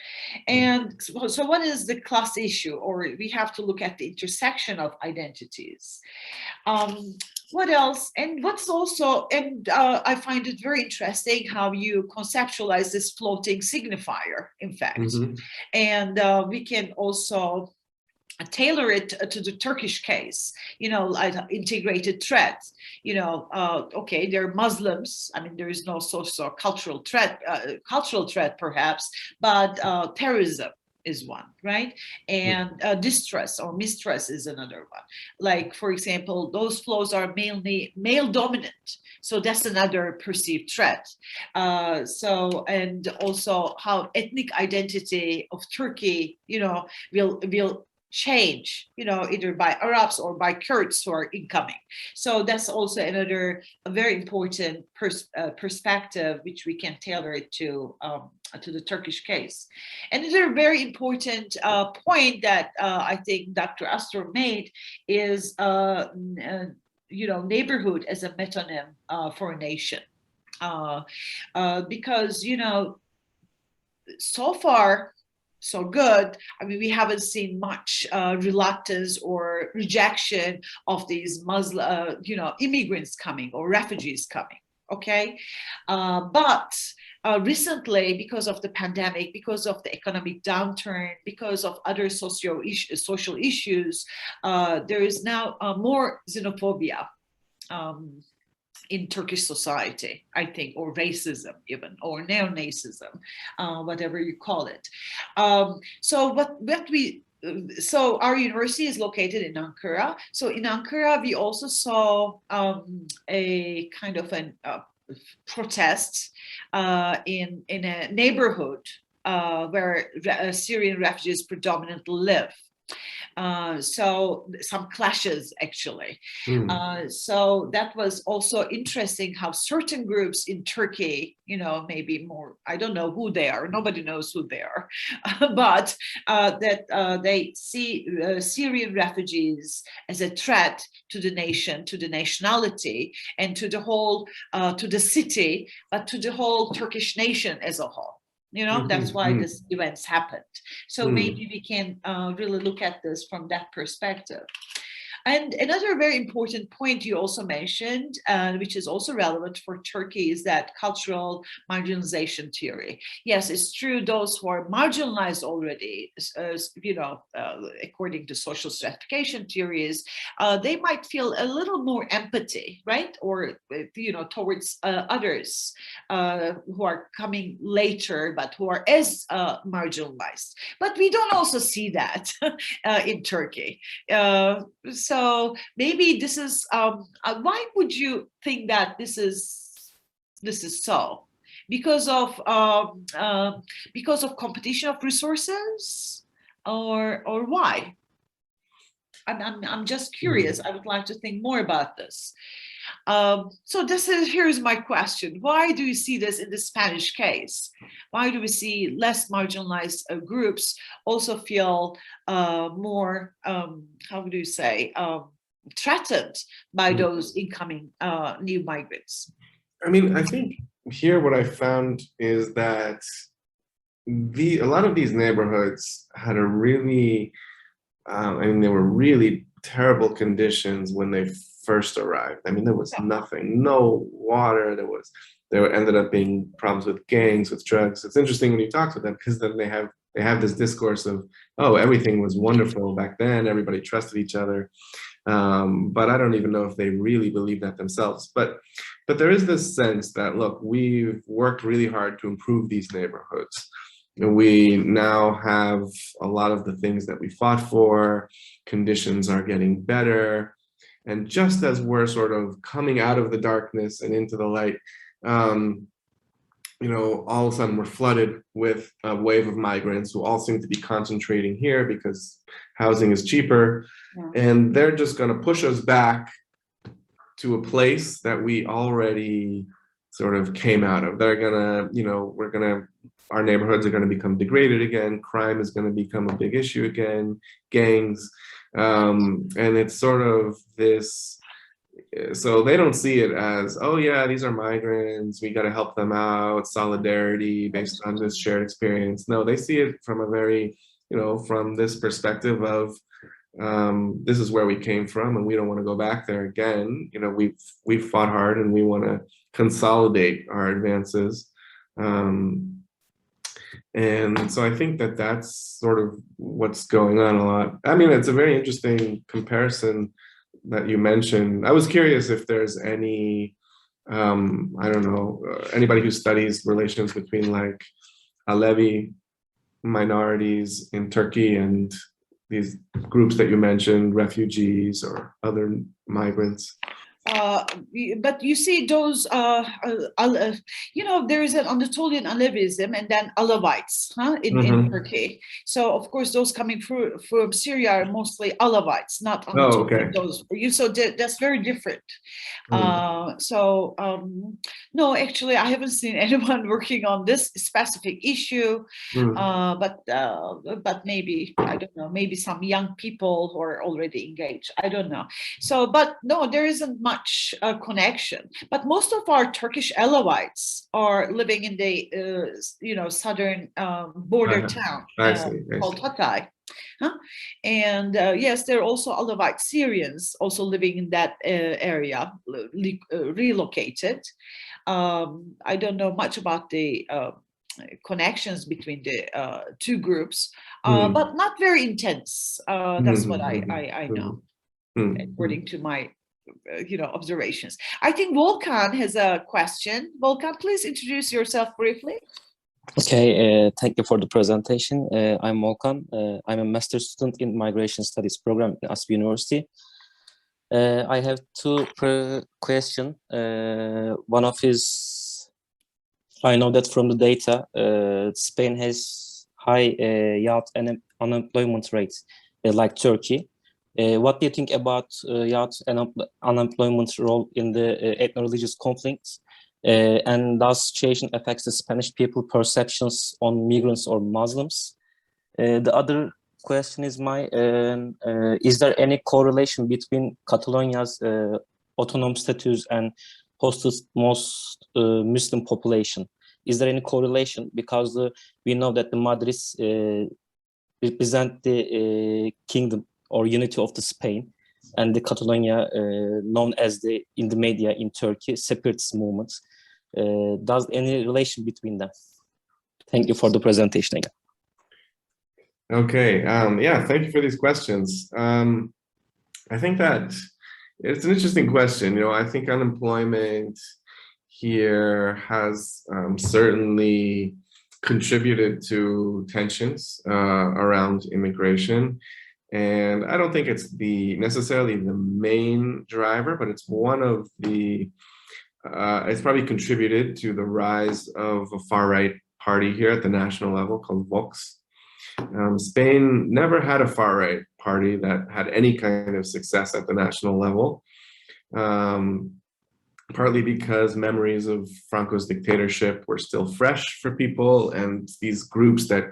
And so what is the class issue? Or we have to look at the intersection of identities. What else? And what's also, and I find it very interesting how you conceptualize this floating signifier, in fact. And we can also tailor it to the Turkish case, like integrated threat. Okay, they're Muslims. I mean, there is no social cultural threat perhaps, but terrorism is one, right? And distress or mistrust is another one. Like, for example, those flows are mainly male dominant. So that's another perceived threat. And also how ethnic identity of Turkey, will change, either by Arabs or by Kurds who are incoming. So that's also another very important perspective which we can tailor it to the Turkish case. And another very important point that I think Dr. Astor made is neighborhood as a metonym for a nation, because so far so good. I mean, we haven't seen much reluctance or rejection of these Muslim, immigrants coming or refugees coming. Okay, but recently, because of the pandemic, because of the economic downturn, because of other social issues, there is now more xenophobia in Turkish society, I think, or racism even, or neo-Nazism, whatever you call it. So our university is located in Ankara. So in Ankara, we also saw a kind of an protest in a neighborhood where Syrian refugees predominantly live. So some clashes actually. So that was also interesting how certain groups in Turkey, maybe more, I don't know who they are, nobody knows who they are, but that they see Syrian refugees as a threat to the nation, to the nationality, and to the whole, to the city, but to the whole Turkish nation as a whole. That's why these events happened. So maybe we can really look at this from that perspective. And another very important point you also mentioned, which is also relevant for Turkey, is that cultural marginalization theory. Yes, it's true, those who are marginalized already, according to social stratification theories, they might feel a little more empathy, right? Or, towards others who are coming later, but who are as marginalized. But we don't also see that in Turkey. So maybe this is why would you think that this is so? Because of competition of resources, or why? I'm just curious. I would like to think more about this. So here's my question. Why do you see this in the Spanish case? Why do we see less marginalized groups also feel more, how do you say, threatened by those incoming new migrants? I mean, I think here what I found is that a lot of these neighborhoods had a really, they were really terrible conditions when they first arrived. I mean, there was nothing, no water. There ended up being problems with gangs, with drugs. It's interesting when you talk to them, because then they have this discourse of, oh, everything was wonderful back then. Everybody trusted each other. But I don't even know if they really believe that themselves. But there is this sense that, look, we've worked really hard to improve these neighborhoods. And we now have a lot of the things that we fought for. Conditions are getting better. And just as we're sort of coming out of the darkness and into the light, all of a sudden we're flooded with a wave of migrants who all seem to be concentrating here because housing is cheaper. And they're just going to push us back to a place that we already sort of came out of. They're going to, our neighborhoods are going to become degraded again. Crime is going to become a big issue again, gangs. And it's sort of this, so they don't see it as, oh yeah, these are migrants, we got to help them out, solidarity based on this shared experience. No, they see it from a very, from this perspective of, this is where we came from and we don't want to go back there again. We've fought hard and we want to consolidate our advances. And so I think that that's sort of what's going on a lot. I mean, it's a very interesting comparison that you mentioned. I was curious if there's any, I don't know, anybody who studies relations between like Alevi minorities in Turkey and these groups that you mentioned, refugees or other migrants. But you see those, there is an Anatolian Alevism and then Alavites in Turkey. So of course those coming from Syria are mostly Alavites, not Anatolian. So that's very different. No, actually I haven't seen anyone working on this specific issue, but maybe, I don't know, maybe some young people who are already engaged, I don't know. So, but no, there isn't much connection. But most of our Turkish Alawites are living in the southern border town called Hatay. And yes, there are also Alawite Syrians also living in that area, relocated. I don't know much about the connections between the two groups, but not very intense. That's what I know, according to my observations. I think Volkan has a question. Volkan, please introduce yourself briefly. Okay, thank you for the presentation. I'm Volkan. I'm a master's student in Migration Studies program at Aspi University. I have two questions. One of is I know that from the data, Spain has high youth unemployment rates, like Turkey. What do you think about youth unemployment role in the ethno-religious conflicts? And does situation affects the Spanish people perceptions on migrants or Muslims? The other question is is there any correlation between Catalonia's autonomous status and hosted most Muslim population? Is there any correlation? Because we know that the Madrids represent the kingdom or unity of the Spain, and the Catalonia, known as in the media in Turkey, separatist movement. Does any relation between them? Thank you for the presentation again. Okay, yeah, thank you for these questions. I think that it's an interesting question. You know, I think unemployment here has certainly contributed to tensions around immigration. And I don't think it's necessarily the main driver, but it's one of the, it's probably contributed to the rise of a far-right party here at the national level called Vox. Spain never had a far-right party that had any kind of success at the national level, partly because memories of Franco's dictatorship were still fresh for people, and these groups that,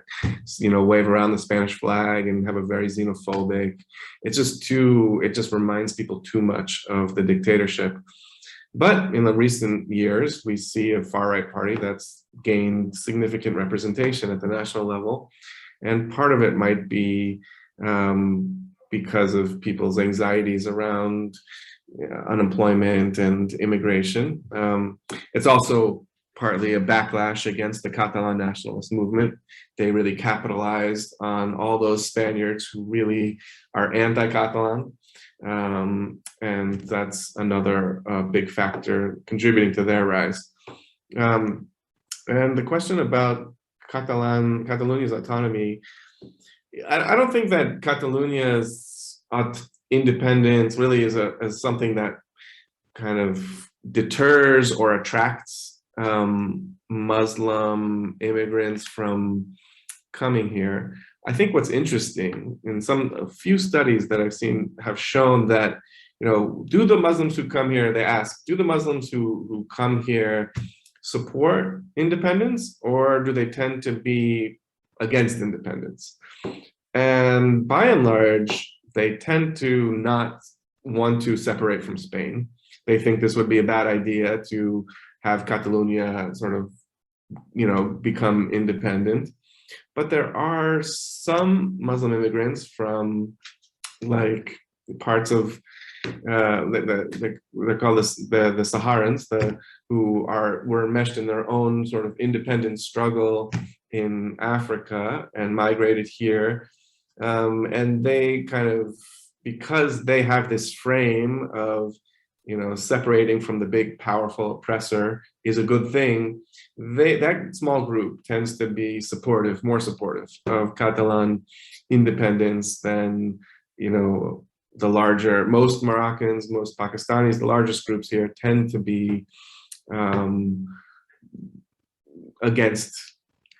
you know, wave around the Spanish flag and have a very xenophobic, it just reminds people too much of the dictatorship. But in the recent years, we see a far-right party that's gained significant representation at the national level. And part of it might be because of people's anxieties around unemployment and immigration. It's also partly a backlash against the Catalan Nationalist movement. They really capitalized on all those Spaniards who really are anti-Catalan. And that's another big factor contributing to their rise. And the question about Catalonia's autonomy, I don't think that Catalonia's independence really is something that kind of deters or attracts Muslim immigrants from coming here. I think what's interesting in a few studies that I've seen have shown that, you know, do the Muslims who come here, they ask, do the Muslims who come here support independence, or do they tend to be against independence? And by and large, they tend to not want to separate from Spain. They think this would be a bad idea to have Catalonia sort of, you know, become independent. But there are some Muslim immigrants from like parts of they're called the Saharans, who were enmeshed in their own sort of independent struggle in Africa and migrated here. And they kind of, because they have this frame of, you know, separating from the big, powerful oppressor is a good thing, that small group tends to be more supportive of Catalan independence than, you know, the larger, most Moroccans, most Pakistanis, the largest groups here tend to be against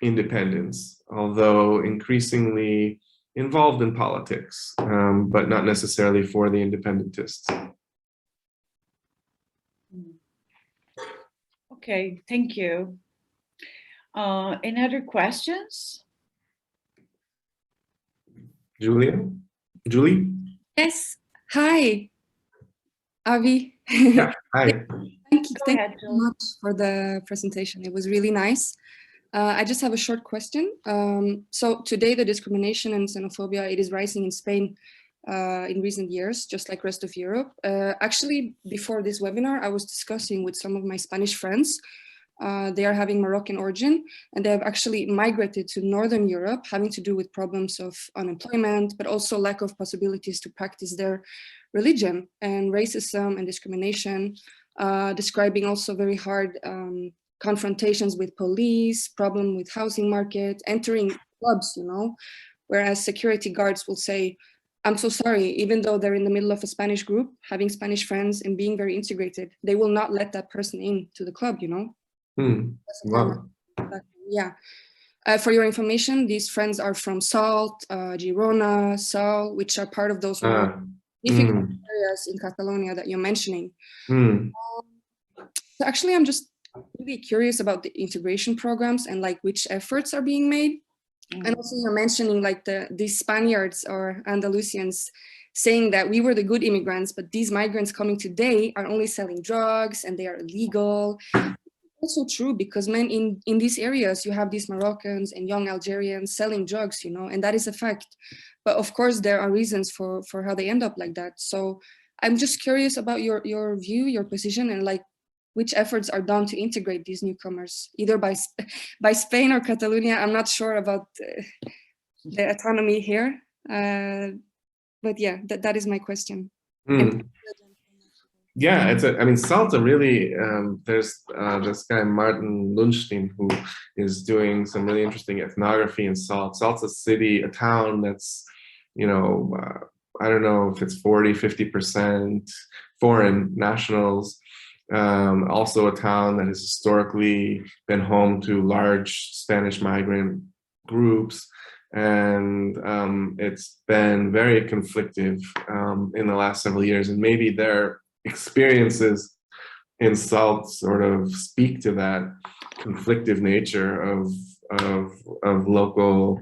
independence, although increasingly involved in politics, but not necessarily for the independentists. Okay, thank you. Any other questions? Julie? Yes. Hi, Avi. Yeah, hi. Thank you ahead, so much for the presentation. It was really nice. I just have a short question. So today the discrimination and xenophobia, it is rising in Spain in recent years, just like rest of Europe. Actually, before this webinar, I was discussing with some of my Spanish friends. They are having Moroccan origin, and they have actually migrated to Northern Europe, having to do with problems of unemployment, but also lack of possibilities to practice their religion, and racism and discrimination, describing also very hard confrontations with police, problem with housing market, entering clubs, you know, whereas security guards will say, I'm so sorry, even though they're in the middle of a Spanish group, having Spanish friends and being very integrated, they will not let that person in to the club, you know. Wow. Yeah. For your information, these friends are from Salt, Girona, Sal, which are part of those difficult areas in Catalonia that you're mentioning. So actually, I'm just really curious about the integration programs and like which efforts are being made. And also you're mentioning like these Spaniards or Andalusians saying that we were the good immigrants, but these migrants coming today are only selling drugs and they are illegal. Also true, because man, in these areas you have these Moroccans and young Algerians selling drugs, you know, and that is a fact. But of course there are reasons for how they end up like that. So I'm just curious about your view, your position, and like which efforts are done to integrate these newcomers, either by Spain or Catalonia. I'm not sure about the autonomy here, but yeah, that is my question. Yeah, I mean, Salta really, there's this guy, Martin Lundstein, who is doing some really interesting ethnography in Salt. Salt's a city, a town that's, you know, I don't know if it's 40, 50% foreign nationals. Also a town that has historically been home to large Spanish migrant groups. And it's been very conflictive in the last several years. And maybe their experiences in Salt sort of speak to that conflictive nature of the local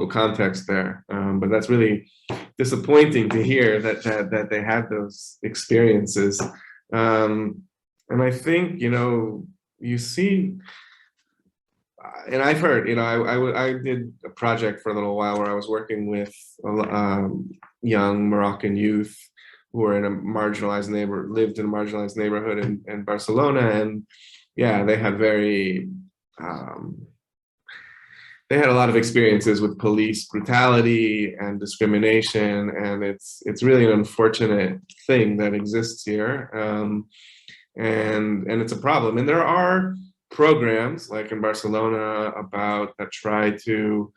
context there. But that's really disappointing to hear that they had those experiences. And I think, you know, you see, and I've heard, you know, I did a project for a little while where I was working with young Moroccan youth who were in a marginalized lived in a marginalized neighborhood in Barcelona, and yeah, they had they had a lot of experiences with police brutality and discrimination, and it's really an unfortunate thing that exists here, and it's a problem. And there are programs like in Barcelona that try to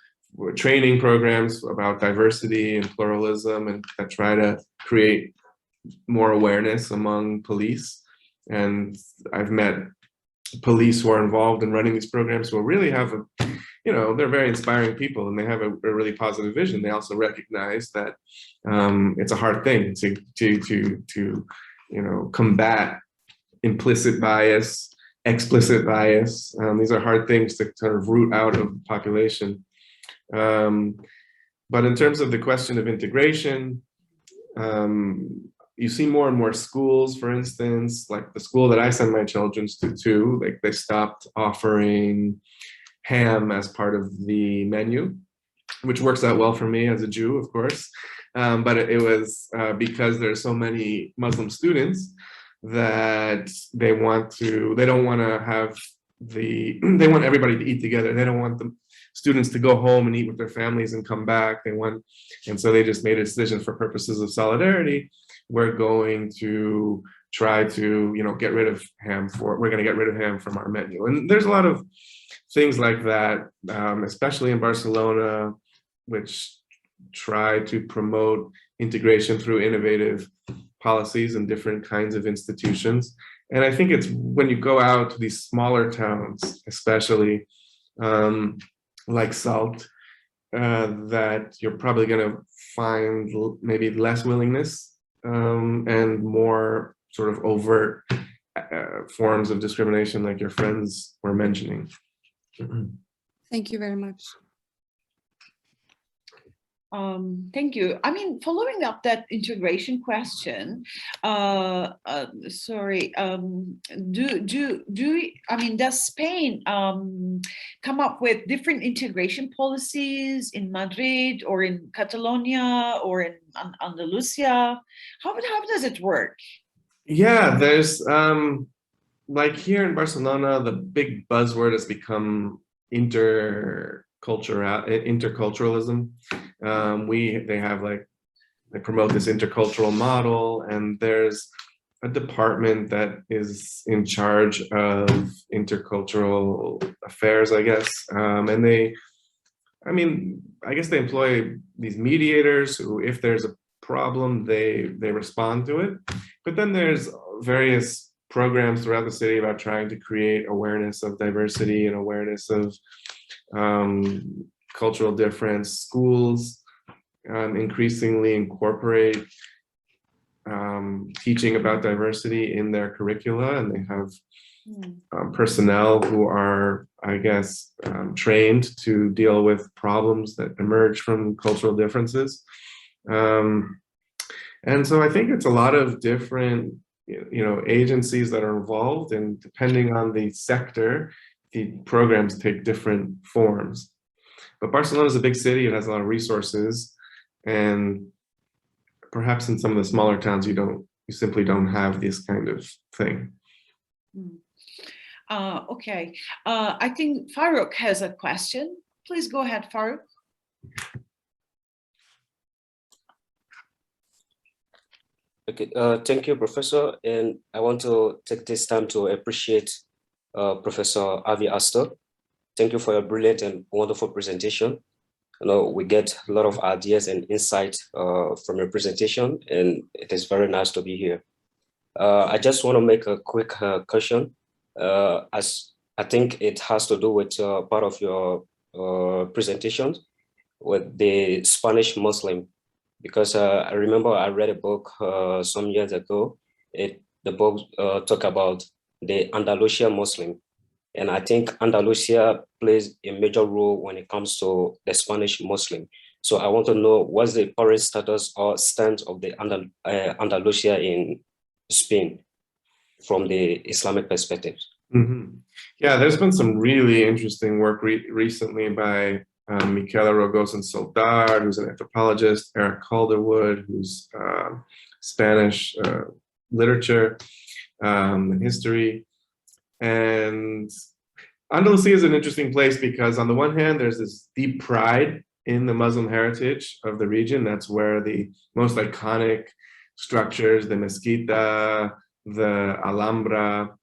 training programs about diversity and pluralism, and that try to create more awareness among police. And I've met police who are involved in running these programs who really have you know, they're very inspiring people, and they have a really positive vision. They also recognize that it's a hard thing to you know, combat implicit bias, explicit bias. These are hard things to sort of root out of the population. But in terms of the question of integration, you see more and more schools, for instance, like the school that I send my children to, like they stopped offering ham as part of the menu, which works out well for me as a Jew, of course. But it was because there's so many Muslim students that they don't want to have they want everybody to eat together. They don't want the students to go home and eat with their families and come back. And so they just made a decision, for purposes of solidarity, we're going to try to, you know, get rid of ham from our menu. And there's a lot of things like that, especially in Barcelona, which try to promote integration through innovative policies and different kinds of institutions. And I think it's when you go out to these smaller towns, especially like Salt, that you're probably going to find maybe less willingness and more sort of overt forms of discrimination like your friends were mentioning. Thank you very much. Thank you. I mean, following up that integration question, sorry, does Spain come up with different integration policies in Madrid or in Catalonia or in Andalusia? How does it work? Yeah, there's like here in Barcelona, the big buzzword has become interculturalism. They promote this intercultural model, and there's a department that is in charge of intercultural affairs, I guess. And I guess they employ these mediators who, if there's a problem, they respond to it. But then there's various programs throughout the city about trying to create awareness of diversity and awareness of cultural difference. Schools increasingly incorporate teaching about diversity in their curricula, and they have personnel who are, I guess, trained to deal with problems that emerge from cultural differences. And so I think it's a lot of different, agencies that are involved, and depending on the sector, the programs take different forms. But Barcelona is a big city, it has a lot of resources, and perhaps in some of the smaller towns, you simply don't have this kind of thing. Okay, I think Farooq has a question. Please go ahead, Farooq. Okay, thank you, Professor. And I want to take this time to appreciate Professor Avi Astor. Thank you for your brilliant and wonderful presentation. We get a lot of ideas and insight from your presentation, and it is very nice to be here. I just want to make a quick question, as I think it has to do with part of your presentation with the Spanish Muslim, because I remember I read a book some years ago. The book talked about the Andalusia Muslim. And I think Andalusia plays a major role when it comes to the Spanish Muslim. So I want to know what's the current status or stance of the Andalusia in Spain from the Islamic perspective. Mm-hmm. Yeah, there's been some really interesting work recently by Miquela Rogoz and Soldar, who's an anthropologist, Eric Calderwood, who's Spanish literature and history. And Andalusia is an interesting place because on the one hand, there's this deep pride in the Muslim heritage of the region. That's where the most iconic structures, the Mezquita, the Alhambra,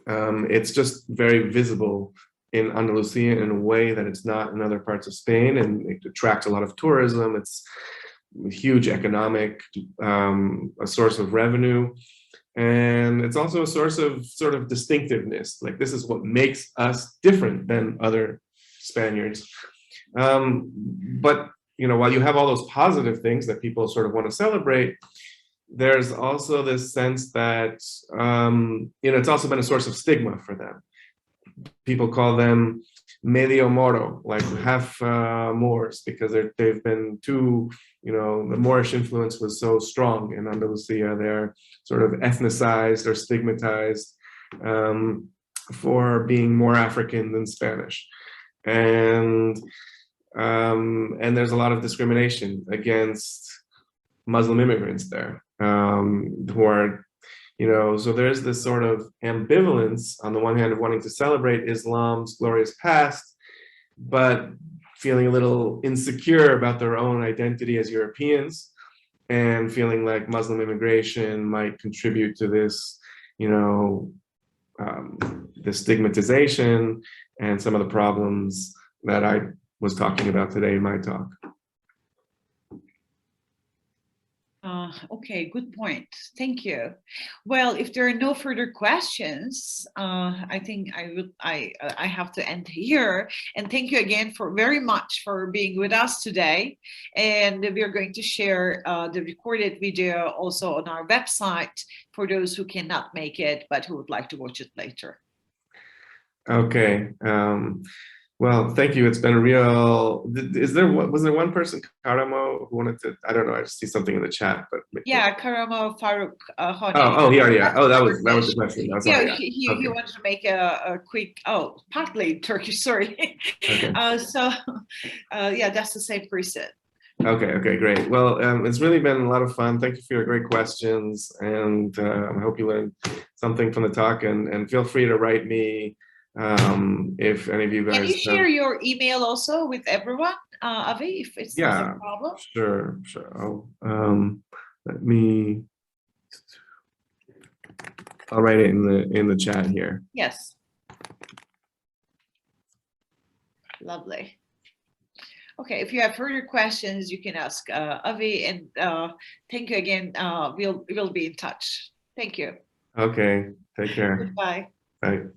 it's just very visible in Andalusia in a way that it's not in other parts of Spain, and it attracts a lot of tourism. It's a huge economic, a source of revenue. And it's also a source of sort of distinctiveness. Like, this is what makes us different than other Spaniards. But, while you have all those positive things that people sort of want to celebrate, there's also this sense that, it's also been a source of stigma for them. People call them medio Moro, like half Moors, because they've been too, the Moorish influence was so strong in Andalusia. They're sort of ethnicized or stigmatized for being more African than Spanish. And there's a lot of discrimination against Muslim immigrants there, who are, so there's this sort of ambivalence on the one hand of wanting to celebrate Islam's glorious past, but feeling a little insecure about their own identity as Europeans, and feeling like Muslim immigration might contribute to this, the stigmatization and some of the problems that I was talking about today in my talk. Okay, good point. Thank you. Well, if there are no further questions, I think I have to end here. And thank you again very much for being with us today. And we are going to share the recorded video also on our website for those who cannot make it, but who would like to watch it later. Okay. Well, thank you. It's been a real, was there one person, Karamo, who wanted to, I don't know, I just see something in the chat, but. Yeah, Karamo Farooq. He already, that was the question. Yeah, he wanted to make a quick, partly Turkish, sorry. Okay. Yeah, that's the same person. Okay, great. Well, it's really been a lot of fun. Thank you for your great questions. And I hope you learned something from the talk, and feel free to write me if any of you guys can you share your email also with everyone, Avi, if it's not a problem? Sure. I'll write it in the chat here. Yes. Lovely. Okay, if you have further questions, you can ask Avi, and thank you again. We'll be in touch. Thank you. Okay, take care. Goodbye. Bye.